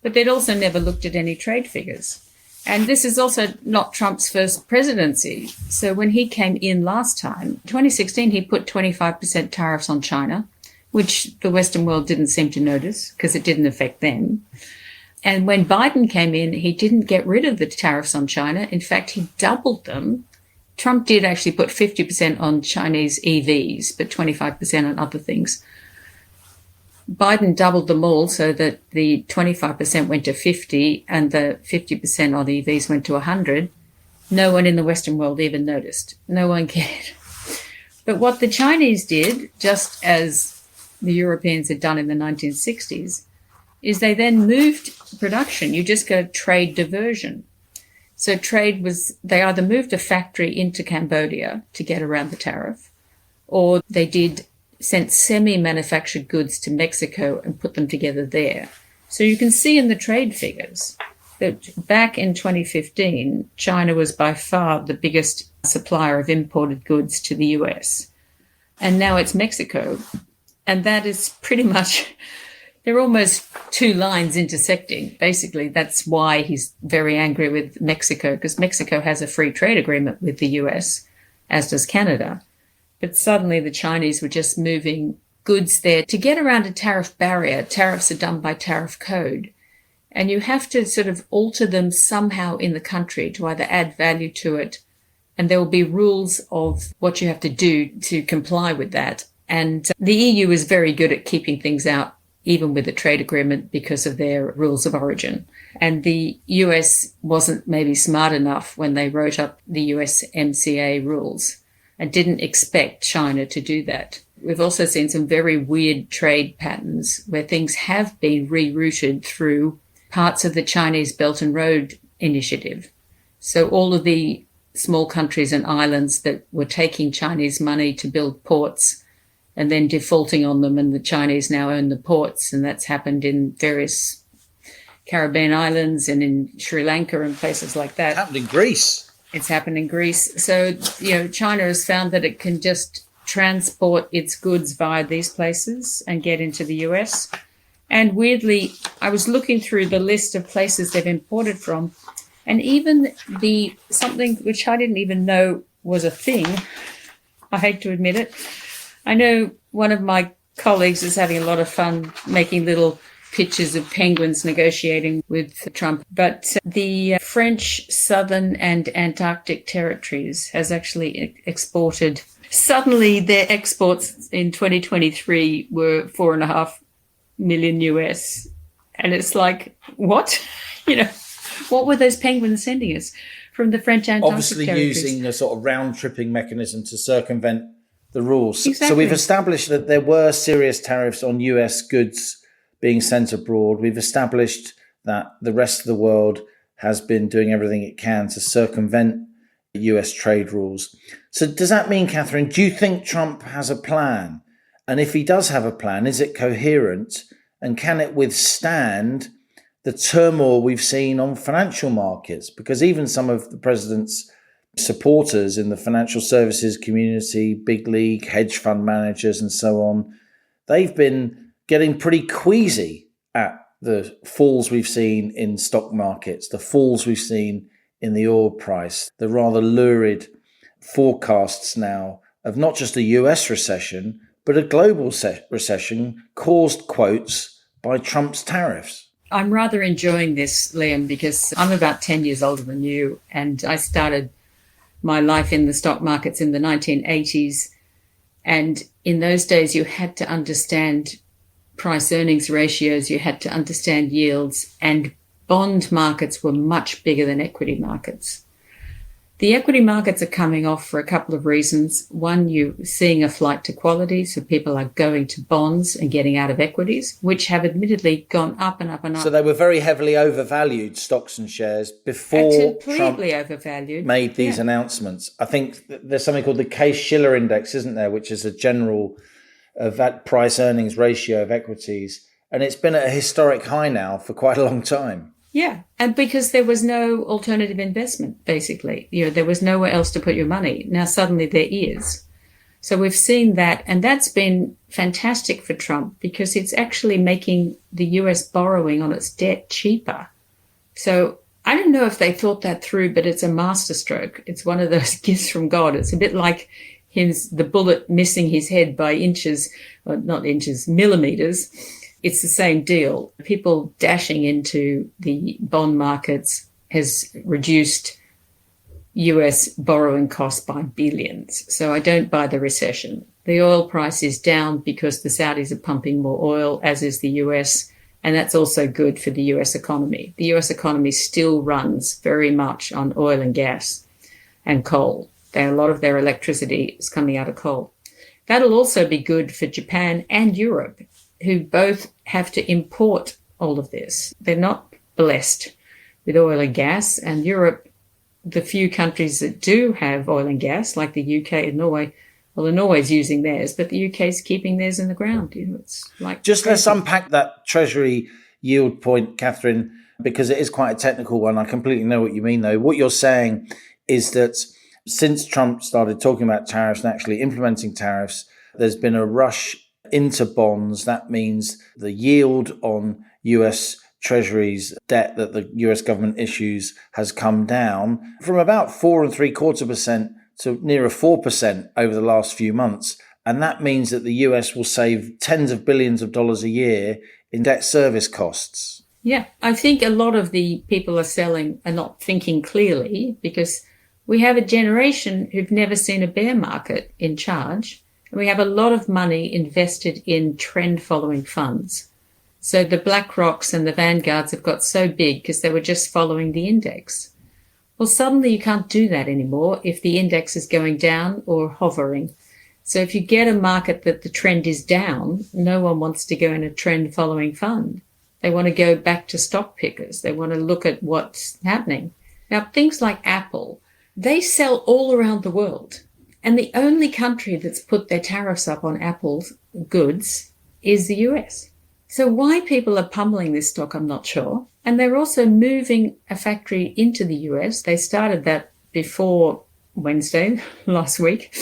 But they'd also never looked at any trade figures. And this is also not Trump's first presidency. So when he came in last time, 2016, he put 25% tariffs on China, which the Western world didn't seem to notice because it didn't affect them. And when Biden came in, he didn't get rid of the tariffs on China. In fact, he doubled them. Trump did actually put 50% on Chinese EVs, but 25% on other things. Biden doubled them all so that the 25% went to 50 and the 50% on EVs went to 100. No one in the Western world even noticed. No one cared. But what the Chinese did, just as the Europeans had done in the 1960s, is they then moved production. You just go trade diversion. So trade was, they either moved a factory into Cambodia to get around the tariff, or they sent semi-manufactured goods to Mexico and put them together there. So you can see in the trade figures that back in 2015, China was by far the biggest supplier of imported goods to the US. And now it's Mexico. And that is pretty much, they're almost two lines intersecting. Basically, that's why he's very angry with Mexico, because Mexico has a free trade agreement with the US, as does Canada. But suddenly the Chinese were just moving goods there to get around a tariff barrier. Tariffs are done by tariff code. And you have to sort of alter them somehow in the country to either add value to it, and there will be rules of what you have to do to comply with that. And the EU is very good at keeping things out even with a trade agreement, because of their rules of origin. And the US wasn't maybe smart enough when they wrote up the USMCA rules and didn't expect China to do that. We've also seen some very weird trade patterns where things have been rerouted through parts of the Chinese Belt and Road Initiative. So all of the small countries and islands that were taking Chinese money to build ports and then defaulting on them, and the Chinese now own the ports, and that's happened in various Caribbean islands and in Sri Lanka and places like that. Happened in Greece. It's happened in Greece. So, China has found that it can just transport its goods via these places and get into the US. And weirdly, I was looking through the list of places they've imported from, and even something which I didn't even know was a thing. I hate to admit it. I know one of my colleagues is having a lot of fun making little pictures of penguins negotiating with Trump. But the French Southern and Antarctic territories has actually exported. Suddenly their exports in 2023 were 4.5 million US. And it's like, what? What were those penguins sending us from the French Antarctic Obviously territories? using a sort of round-tripping mechanism to circumvent the rules. Exactly. So we've established that there were serious tariffs on US goods being sent abroad. We've established that the rest of the world has been doing everything it can to circumvent US trade rules. So does that mean, Catherine, do you think Trump has a plan? And if he does have a plan, is it coherent? And can it withstand the turmoil we've seen on financial markets? Because even some of the president's supporters in the financial services community, big league, hedge fund managers and so on, they've been getting pretty queasy at the falls we've seen in stock markets, the falls we've seen in the oil price, the rather lurid forecasts now of not just a US recession, but a global recession caused, quotes, by Trump's tariffs. I'm rather enjoying this, Liam, because I'm about 10 years older than you, and I started my life in the stock markets in the 1980s. And in those days, you had to understand price earnings ratios, you had to understand yields, and bond markets were much bigger than equity markets. The equity markets are coming off for a couple of reasons. One, you're seeing a flight to quality, so people are going to bonds and getting out of equities, which have admittedly gone up and up and up. So they were very heavily overvalued, stocks and shares, before Trump overvalued. made these announcements. I think there's something called the Case-Shiller Index, isn't there, which is a general that price earnings ratio of equities. And it's been at a historic high now for quite a long time. Yeah, and because there was no alternative investment, basically. There was nowhere else to put your money. Now suddenly there is. So we've seen that, and that's been fantastic for Trump because it's actually making the US borrowing on its debt cheaper. So I don't know if they thought that through, but it's a masterstroke. It's one of those gifts from God. It's a bit like the bullet missing his head by inches, or not inches, millimeters. It's the same deal. People dashing into the bond markets has reduced US borrowing costs by billions. So I don't buy the recession. The oil price is down because the Saudis are pumping more oil, as is the US, and that's also good for the US economy. The US economy still runs very much on oil and gas and coal. A lot of their electricity is coming out of coal. That'll also be good for Japan and Europe, who both have to import all of this. They're not blessed with oil and gas, and Europe, the few countries that do have oil and gas, like the UK and Norway, well, Norway's using theirs, but the UK's keeping theirs in the ground. It's like just let's unpack that Treasury yield point, Catherine, because it is quite a technical one. I completely know what you mean, though. What you're saying is that since Trump started talking about tariffs and actually implementing tariffs, there's been a rush into bonds. That means the yield on US Treasuries debt that the US government issues has come down from about 4.75% to nearer 4% over the last few months. And that means that the US will save tens of billions of dollars a year in debt service costs. Yeah, I think a lot of the people are not thinking clearly, because we have a generation who've never seen a bear market in charge. And we have a lot of money invested in trend-following funds. So the BlackRocks and the Vanguards have got so big because they were just following the index. Well, suddenly you can't do that anymore if the index is going down or hovering. So if you get a market that the trend is down, no one wants to go in a trend following fund. They want to go back to stock pickers. They want to look at what's happening. Now, things like Apple, they sell all around the world. And the only country that's put their tariffs up on Apple's goods is the US. So why people are pummeling this stock, I'm not sure. And they're also moving a factory into the US. They started that before Wednesday, last week.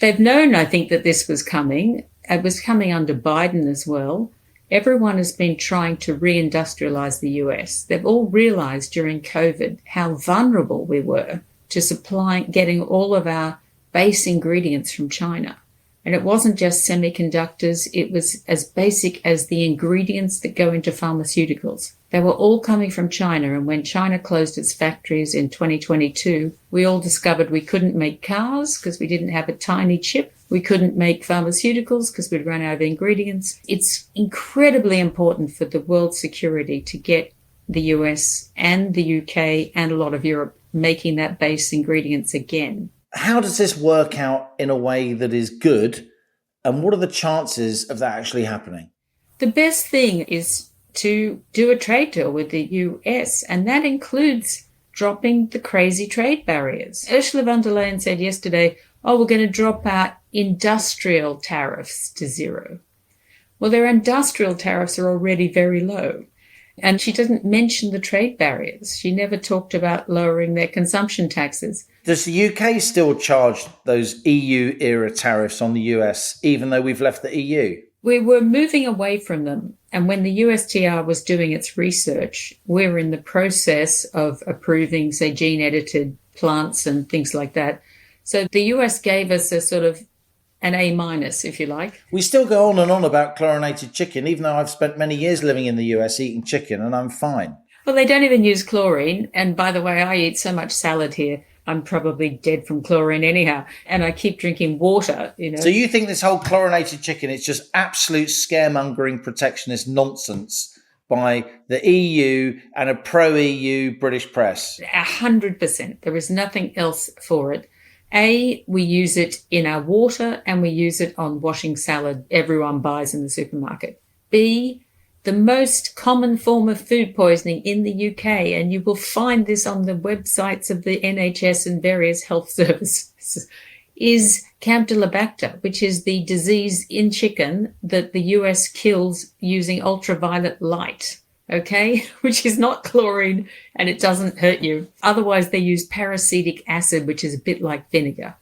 They've known, I think, that this was coming. It was coming under Biden as well. Everyone has been trying to reindustrialize the US. They've all realized during COVID how vulnerable we were to getting all of our base ingredients from China. And it wasn't just semiconductors, it was as basic as the ingredients that go into pharmaceuticals. They were all coming from China, and when China closed its factories in 2022, we all discovered we couldn't make cars because we didn't have a tiny chip. We couldn't make pharmaceuticals because we'd run out of ingredients. It's incredibly important for the world's security to get the US and the UK and a lot of Europe making that base ingredients again. How does this work out in a way that is good? And what are the chances of that actually happening? The best thing is to do a trade deal with the US, and that includes dropping the crazy trade barriers. Ursula von der Leyen said yesterday, we're going to drop our industrial tariffs to zero. Well, their industrial tariffs are already very low. And she doesn't mention the trade barriers. She never talked about lowering their consumption taxes. Does the UK still charge those EU-era tariffs on the US, even though we've left the EU? We were moving away from them. And when the USTR was doing its research, we were in the process of approving, say, gene-edited plants and things like that. So the US gave us a sort of an A-, if you like. We still go on and on about chlorinated chicken, even though I've spent many years living in the US eating chicken and I'm fine. Well, they don't even use chlorine. And by the way, I eat so much salad here, I'm probably dead from chlorine anyhow. And I keep drinking water, So you think this whole chlorinated chicken is just absolute scaremongering protectionist nonsense by the EU and a pro-EU British press? 100%. There is nothing else for it. A, we use it in our water and we use it on washing salad everyone buys in the supermarket. B, the most common form of food poisoning in the UK, and you will find this on the websites of the NHS and various health services, is Campylobacter, which is the disease in chicken that the US kills using ultraviolet light. Okay, which is not chlorine and it doesn't hurt you. Otherwise, they use paracetic acid, which is a bit like vinegar.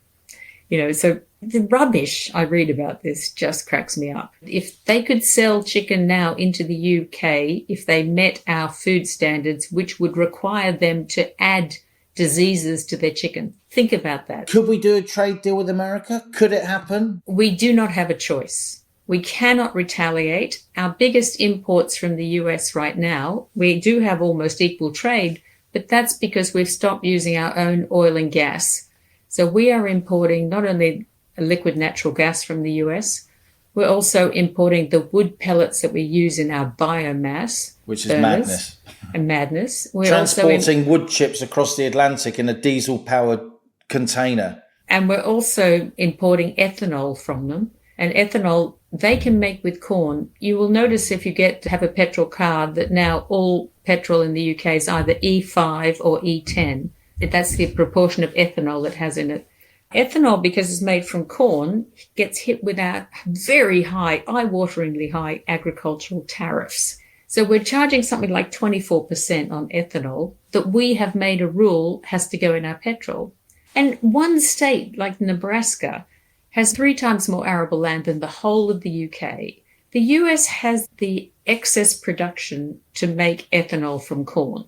So the rubbish I read about this just cracks me up. If they could sell chicken now into the UK, if they met our food standards, which would require them to add diseases to their chicken. Think about that. Could we do a trade deal with America? Could it happen? We do not have a choice. We cannot retaliate. Our biggest imports from the US right now, we do have almost equal trade, but that's because we've stopped using our own oil and gas. So we are importing not only liquid natural gas from the US, we're also importing the wood pellets that we use in our biomass. Which is madness. And madness. We're transporting wood chips across the Atlantic in a diesel-powered container. And we're also importing ethanol from them. And ethanol, they can make with corn. You will notice if you get to have a petrol car that now all petrol in the UK is either E5 or E10. That's the proportion of ethanol it has in it. Ethanol, because it's made from corn, gets hit with our very high, eye-wateringly high agricultural tariffs. So we're charging something like 24% on ethanol that we have made a rule has to go in our petrol. And one state like Nebraska has 3 times more arable land than the whole of the UK. The US has the excess production to make ethanol from corn.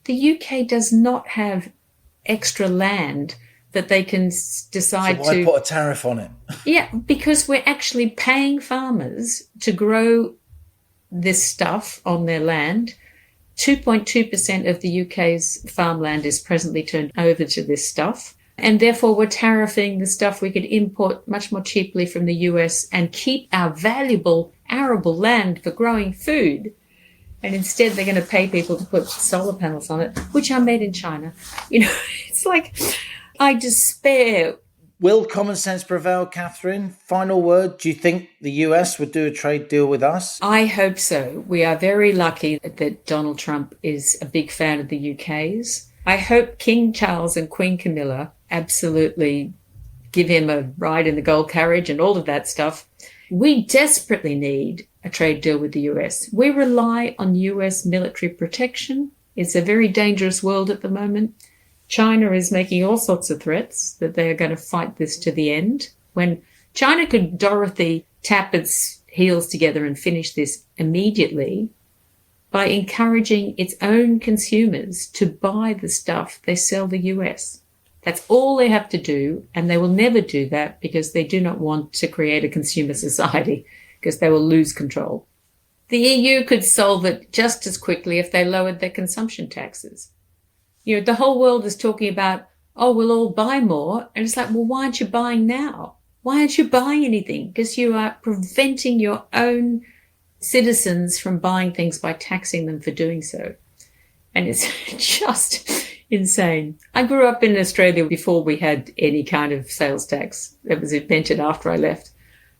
The UK does not have extra land that they can decide to... So why put a tariff on it? Yeah, because we're actually paying farmers to grow this stuff on their land. 2.2% of the UK's farmland is presently turned over to this stuff. And therefore, we're tariffing the stuff we could import much more cheaply from the US and keep our valuable arable land for growing food. And instead, they're going to pay people to put solar panels on it, which are made in China. It's like, I despair. Will common sense prevail, Catherine? Final word. Do you think the US would do a trade deal with us? I hope so. We are very lucky that Donald Trump is a big fan of the UK's. I hope King Charles and Queen Camilla absolutely give him a ride in the gold carriage and all of that stuff. We desperately need a trade deal with the US. We rely on US military protection. It's a very dangerous world at the moment. China is making all sorts of threats that they are going to fight this to the end. When China could Dorothy tap its heels together and finish this immediately by encouraging its own consumers to buy the stuff they sell the US. That's all they have to do, and they will never do that because they do not want to create a consumer society, because they will lose control. The EU could solve it just as quickly if they lowered their consumption taxes. The whole world is talking about, we'll all buy more. And it's like, well, why aren't you buying now? Why aren't you buying anything? Because you are preventing your own citizens from buying things by taxing them for doing so. And it's just insane. I grew up in Australia before we had any kind of sales tax. It was invented after I left.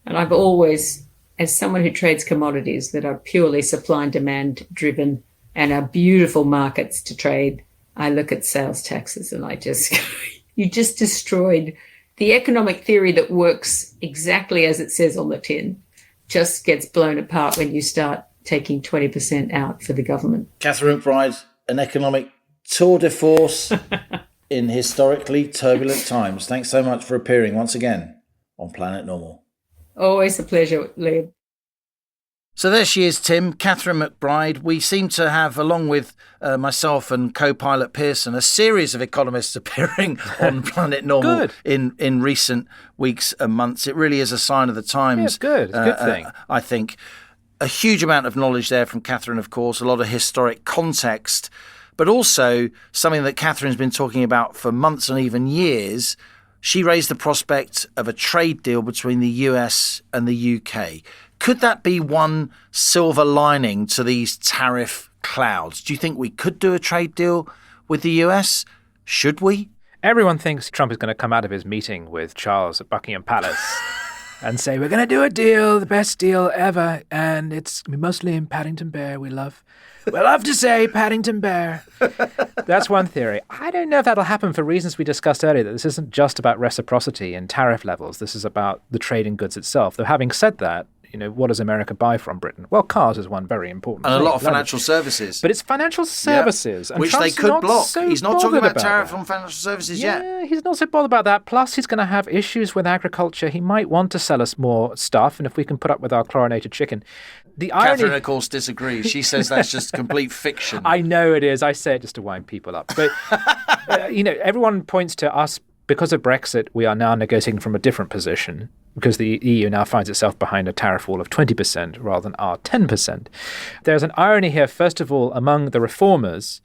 And I've always, as someone who trades commodities that are purely supply and demand driven and are beautiful markets to trade, I look at sales taxes and you just destroyed the economic theory that works exactly as it says on the tin. Just gets blown apart when you start taking 20% out for the government. Catherine McBride, an economic tour de force in historically turbulent times. Thanks so much for appearing once again on Planet Normal. Always a pleasure, Liam. So there she is, Tim, Catherine McBride. We seem to have, along with myself and co-pilot Pearson, a series of economists appearing on Planet Normal in recent weeks and months. It really is a sign of the times. Yeah, it's good. It's a good thing. I think a huge amount of knowledge there from Catherine, of course, a lot of historic context, but also something that Catherine's been talking about for months and even years. She raised the prospect of a trade deal between the US and the UK. Could that be one silver lining to these tariff clouds? Do you think we could do a trade deal with the US? Should we? Everyone thinks Trump is going to come out of his meeting with Charles at Buckingham Palace and say, we're going to do a deal, the best deal ever, and it's mostly in Paddington Bear we love. We love to say Paddington Bear. That's one theory. I don't know if that'll happen for reasons we discussed earlier, that this isn't just about reciprocity and tariff levels. This is about the trade in goods itself. Though having said that, what does America buy from Britain? Well, cars is one very important and thing. A lot of financial services. But it's financial services. Yep. And Which Trump's they could block. So he's not talking about tariff that. on financial services yet. Yeah, he's not so bothered about that. Plus, he's going to have issues with agriculture. He might want to sell us more stuff, and if we can put up with our chlorinated chicken. The irony... Catherine, of course, disagrees. She says that's just complete fiction. I know it is. I say it just to wind people up. But, everyone points to us. Because of Brexit, we are now negotiating from a different position, because the EU now finds itself behind a tariff wall of 20% rather than our 10%. There's an irony here, first of all, among the reformers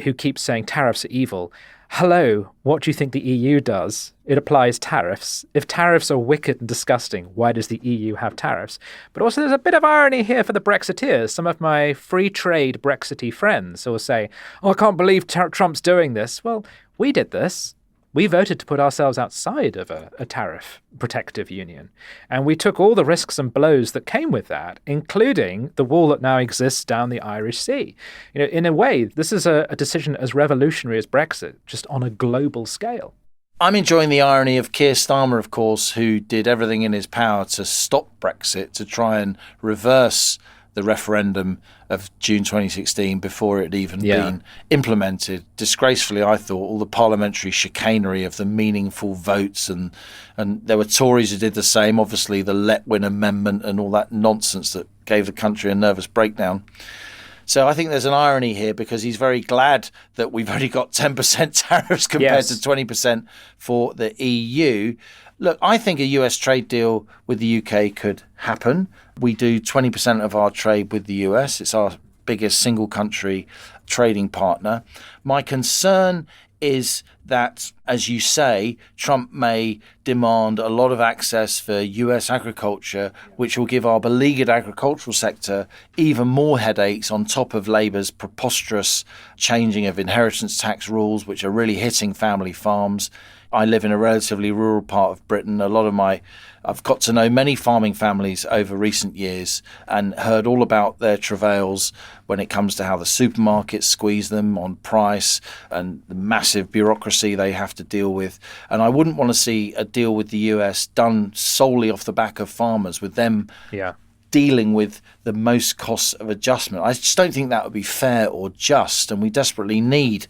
who keep saying tariffs are evil. Hello, what do you think the EU does? It applies tariffs. If tariffs are wicked and disgusting, why does the EU have tariffs? But also there's a bit of irony here for the Brexiteers. Some of my free trade Brexity friends will say, I can't believe Trump's doing this. Well, we did this. We voted to put ourselves outside of a tariff protective union. And we took all the risks and blows that came with that, including the wall that now exists down the Irish Sea. In a way, this is a decision as revolutionary as Brexit, just on a global scale. I'm enjoying the irony of Keir Starmer, of course, who did everything in his power to stop Brexit, to try and reverse the referendum of June 2016 before it had even been implemented. Disgracefully, I thought, all the parliamentary chicanery of the meaningful votes, and there were Tories who did the same, obviously the Letwin Amendment and all that nonsense that gave the country a nervous breakdown. So I think there's an irony here, because he's very glad that we've only got 10% tariffs compared to 20% for the EU. Look, I think a US trade deal with the UK could happen. We do 20% of our trade with the US. It's our biggest single country trading partner. My concern is that, as you say, Trump may demand a lot of access for US agriculture, which will give our beleaguered agricultural sector even more headaches on top of Labour's preposterous changing of inheritance tax rules, which are really hitting family farms. I live in a relatively rural part of Britain. I've got to know many farming families over recent years and heard all about their travails when it comes to how the supermarkets squeeze them on price and the massive bureaucracy they have to deal with. And I wouldn't want to see a deal with the US done solely off the back of farmers, with them dealing with the most costs of adjustment. I just don't think that would be fair or just, and we desperately need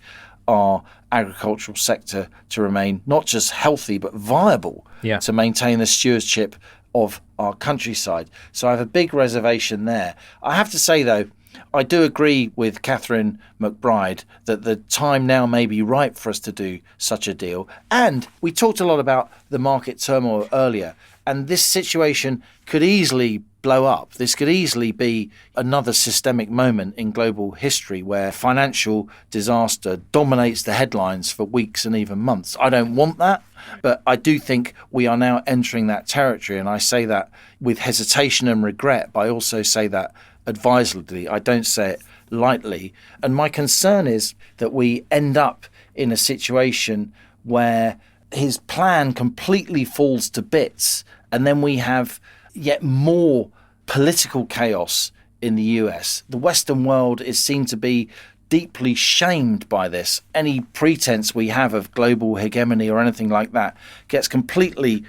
our agricultural sector to remain not just healthy but viable to maintain the stewardship of our countryside. So I have a big reservation there. I have to say, though, I do agree with Catherine McBride that the time now may be ripe for us to do such a deal. And we talked a lot about the market turmoil earlier, and this situation could easily blow up. This could easily be another systemic moment in global history where financial disaster dominates the headlines for weeks and even months. I don't want that, but I do think we are now entering that territory, and I say that with hesitation and regret, but I also say that advisedly. I don't say it lightly. And my concern is that we end up in a situation where his plan completely falls to bits, and then we have yet more political chaos in the US. The Western world is seen to be deeply shamed by this. Any pretense we have of global hegemony or anything like that gets completely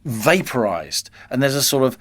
vaporized, and there's a sort of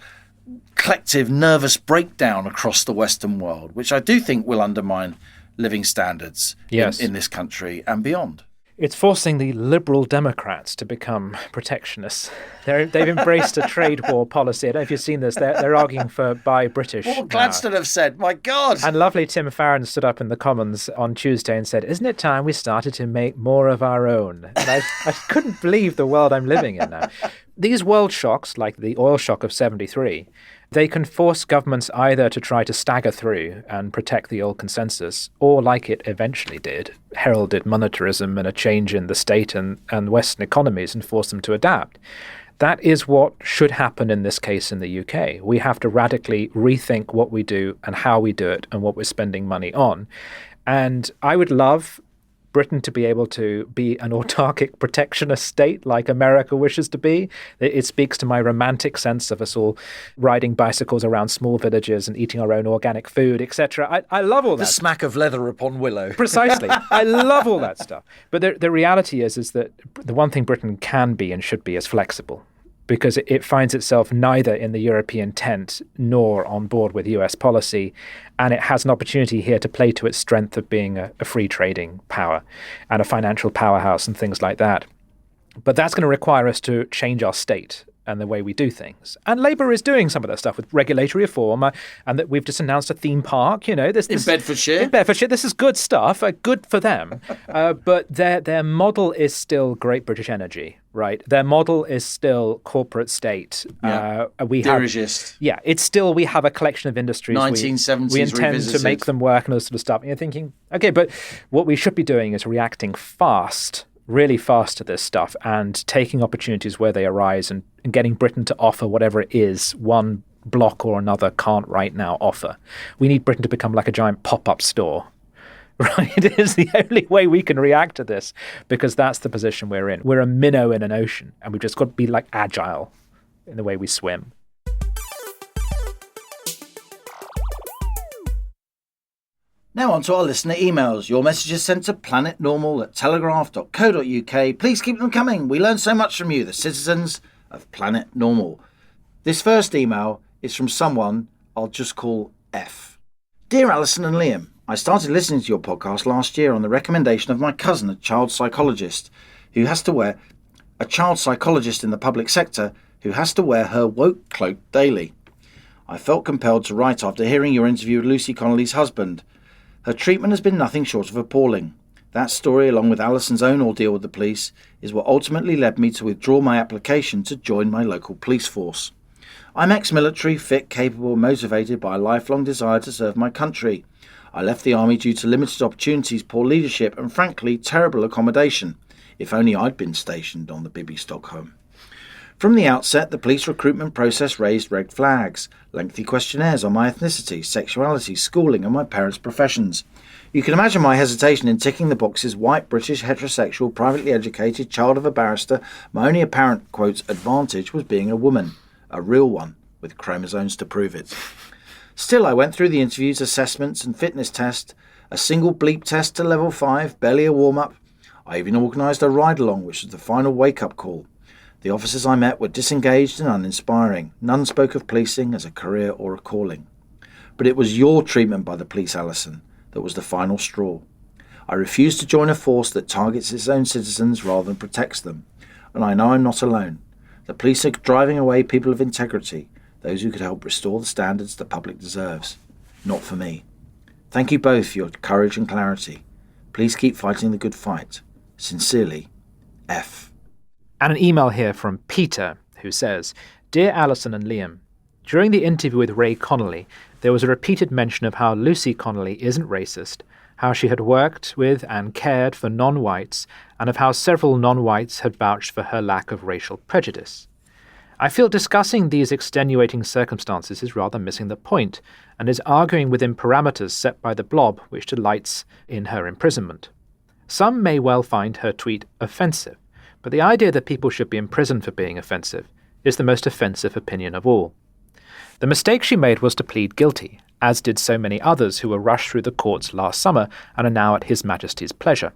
collective nervous breakdown across the Western world, which I do think will undermine living standards in this country and beyond. It's forcing the Liberal Democrats to become protectionists. They've embraced a trade war policy. I don't know if you've seen this. They're arguing for buy British. What would Gladstone have said? My God! And lovely Tim Farron stood up in the Commons on Tuesday and said, "Isn't it time we started to make more of our own?" And I couldn't believe the world I'm living in now. These world shocks, like the oil shock of 73, they can force governments either to try to stagger through and protect the old consensus, or, like it eventually did, heralded monetarism and a change in the state and Western economies and force them to adapt. That is what should happen in this case in the UK. We have to radically rethink what we do and how we do it and what we're spending money on. And I would love Britain to be able to be an autarkic protectionist state like America wishes to be. It speaks to my romantic sense of us all riding bicycles around small villages and eating our own organic food, etc. I love all that. The smack of leather upon willow. Precisely. I love all that stuff. But the reality is that the one thing Britain can be and should be is flexible, because it finds itself neither in the European tent nor on board with US policy, and it has an opportunity here to play to its strength of being a free trading power and a financial powerhouse and things like that. But that's going to require us to change our state and the way we do things. And Labour is doing some of that stuff with regulatory reform, and that we've just announced a theme park. You know, this in Bedfordshire. In Bedfordshire, this is good stuff. Good for them. But their model is still Great British Energy, right? Their model is still corporate state. Dirigist. It's still, we have a collection of industries. 1970s we intend revisited. to make them work and all this sort of stuff. And you're thinking, okay, but what we should be doing is reacting fast, really fast to this stuff, and taking opportunities where they arise and getting Britain to offer whatever it is one bloc or another can't right now offer. We need Britain to become like a giant pop-up store. Right? It is the only way we can react to this, because that's the position we're in. We're a minnow in an ocean, and we've just got to be like agile in the way we swim. Now on to our listener emails. Your messages sent to planetnormal@telegraph.co.uk. Please keep them coming. We learn so much from you, the citizens of Planet Normal. This first email is from someone I'll just call F. Dear Alison and Liam, I started listening to your podcast last year on the recommendation of my cousin, a child psychologist in the public sector who has to wear her woke cloak daily. I felt compelled to write after hearing your interview with Lucy Connolly's husband. Her treatment has been nothing short of appalling. That story, along with Alison's own ordeal with the police, is what ultimately led me to withdraw my application to join my local police force. I'm ex-military, fit, capable, motivated by a lifelong desire to serve my country. I left the army due to limited opportunities, poor leadership and frankly terrible accommodation. If only I'd been stationed on the Bibi Stockholm. From the outset, the police recruitment process raised red flags, lengthy questionnaires on my ethnicity, sexuality, schooling and my parents' professions. You can imagine my hesitation in ticking the boxes: white, British, heterosexual, privately educated, child of a barrister. My only apparent, quote, advantage was being a woman, a real one, with chromosomes to prove it. Still, I went through the interviews, assessments and fitness test, a single bleep test to level 5, barely a warm-up. I even organised a ride-along, which was the final wake-up call. The officers I met were disengaged and uninspiring. None spoke of policing as a career or a calling. But it was your treatment by the police, Alison, that was the final straw. I refuse to join a force that targets its own citizens rather than protects them. And I know I'm not alone. The police are driving away people of integrity, those who could help restore the standards the public deserves. Not for me. Thank you both for your courage and clarity. Please keep fighting the good fight. Sincerely, F. And an email here from Peter, who says, Dear Alison and Liam, during the interview with Ray Connolly, there was a repeated mention of how Lucy Connolly isn't racist, how she had worked with and cared for non-whites, and of how several non-whites had vouched for her lack of racial prejudice. I feel discussing these extenuating circumstances is rather missing the point, and is arguing within parameters set by the blob which delights in her imprisonment. Some may well find her tweet offensive, but the idea that people should be imprisoned for being offensive is the most offensive opinion of all. The mistake she made was to plead guilty, as did so many others who were rushed through the courts last summer and are now at His Majesty's pleasure.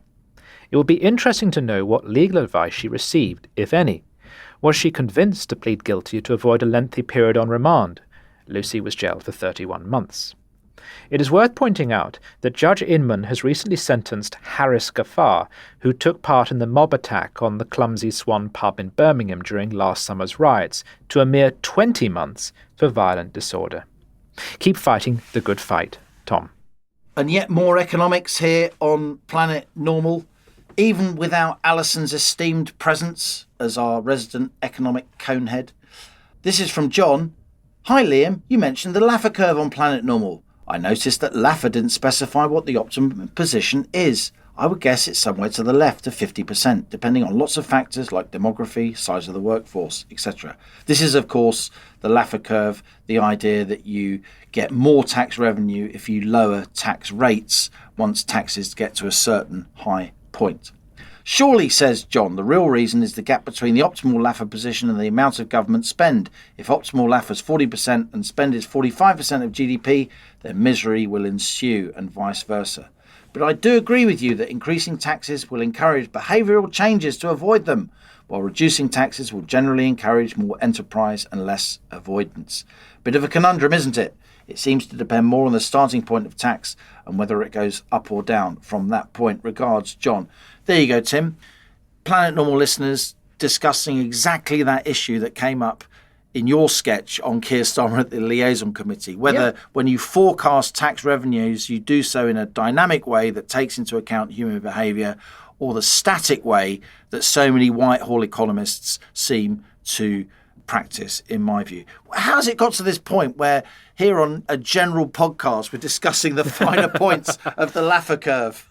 It will be interesting to know what legal advice she received, if any. Was she convinced to plead guilty to avoid a lengthy period on remand? Lucy was jailed for 31 months. It is worth pointing out that Judge Inman has recently sentenced Harris Ghaffar, who took part in the mob attack on the Clumsy Swan pub in Birmingham during last summer's riots, to a mere 20 months for violent disorder. Keep fighting the good fight, Tom. And yet more economics here on Planet Normal, even without Alison's esteemed presence as our resident economic conehead. This is from John. Hi Liam, you mentioned the Laffer curve on Planet Normal. I noticed that Laffer didn't specify what the optimum position is. I would guess it's somewhere to the left of 50%, depending on lots of factors like demography, size of the workforce, etc. This is, of course, the Laffer curve, the idea that you get more tax revenue if you lower tax rates once taxes get to a certain high point. Surely, says John, the real reason is the gap between the optimal Laffer position and the amount of government spend. If optimal Laffer is 40% and spend is 45% of GDP, then misery will ensue and vice versa. But I do agree with you that increasing taxes will encourage behavioural changes to avoid them, while reducing taxes will generally encourage more enterprise and less avoidance. Bit of a conundrum, isn't it? It seems to depend more on the starting point of tax and whether it goes up or down from that point. Regards, John. There you go, Tim. Planet Normal listeners discussing exactly that issue that came up in your sketch on Keir Starmer at the Liaison Committee. Whether when you forecast tax revenues, you do so in a dynamic way that takes into account human behaviour, or the static way that so many Whitehall economists seem to practice, in my view. How's it got to this point where here on a general podcast we're discussing the finer points of the Laffer curve?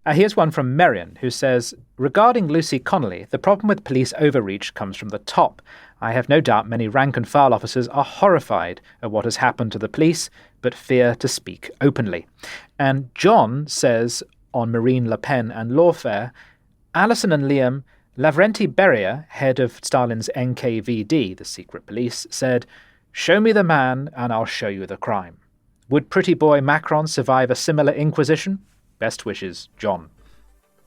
Here's one from Merian, who says, regarding Lucy Connolly, the problem with police overreach comes from the top. I have no doubt many rank-and-file officers are horrified at what has happened to the police, but fear to speak openly. And John says, on Marine Le Pen and lawfare, Alison and Liam, Lavrenti Beria, head of Stalin's NKVD, the secret police, said, show me the man and I'll show you the crime. Would pretty boy Macron survive a similar inquisition? Best wishes, John.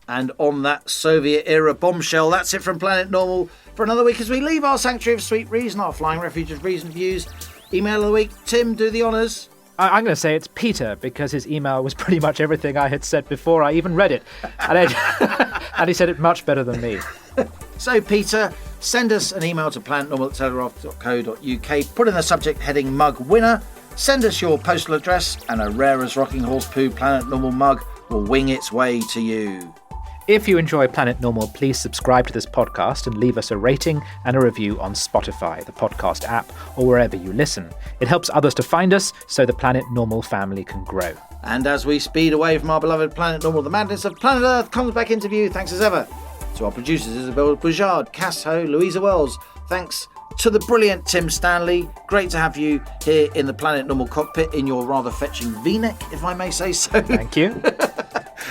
And on that Soviet-era bombshell, that's it from Planet Normal for another week as we leave our sanctuary of sweet reason, our flying refuge of reasoned views. Email of the week. Tim, do the honours. I'm going to say it's Peter, because his email was pretty much everything I had said before I even read it. And he said it much better than me. So, Peter, send us an email to planetnormal@telegraph.co.uk. Put in the subject heading mug winner. Send us your postal address and a rare as rocking horse poo Planet Normal mug will wing its way to you. If you enjoy Planet Normal, please subscribe to this podcast and leave us a rating and a review on Spotify, the podcast app, or wherever you listen. It helps others to find us so the Planet Normal family can grow. And as we speed away from our beloved planet Normal, the madness of planet Earth comes back into view. Thanks as ever to our producers Isabel Boujard, Cass Ho, Louisa Wells. Thanks to the brilliant Tim Stanley. Great to have you here in the Planet Normal cockpit in your rather fetching V-neck, if I may say so. Thank you.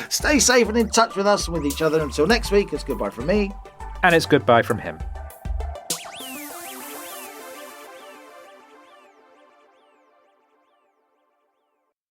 Stay safe and in touch with us and with each other. Until next week, it's goodbye from me. And it's goodbye from him.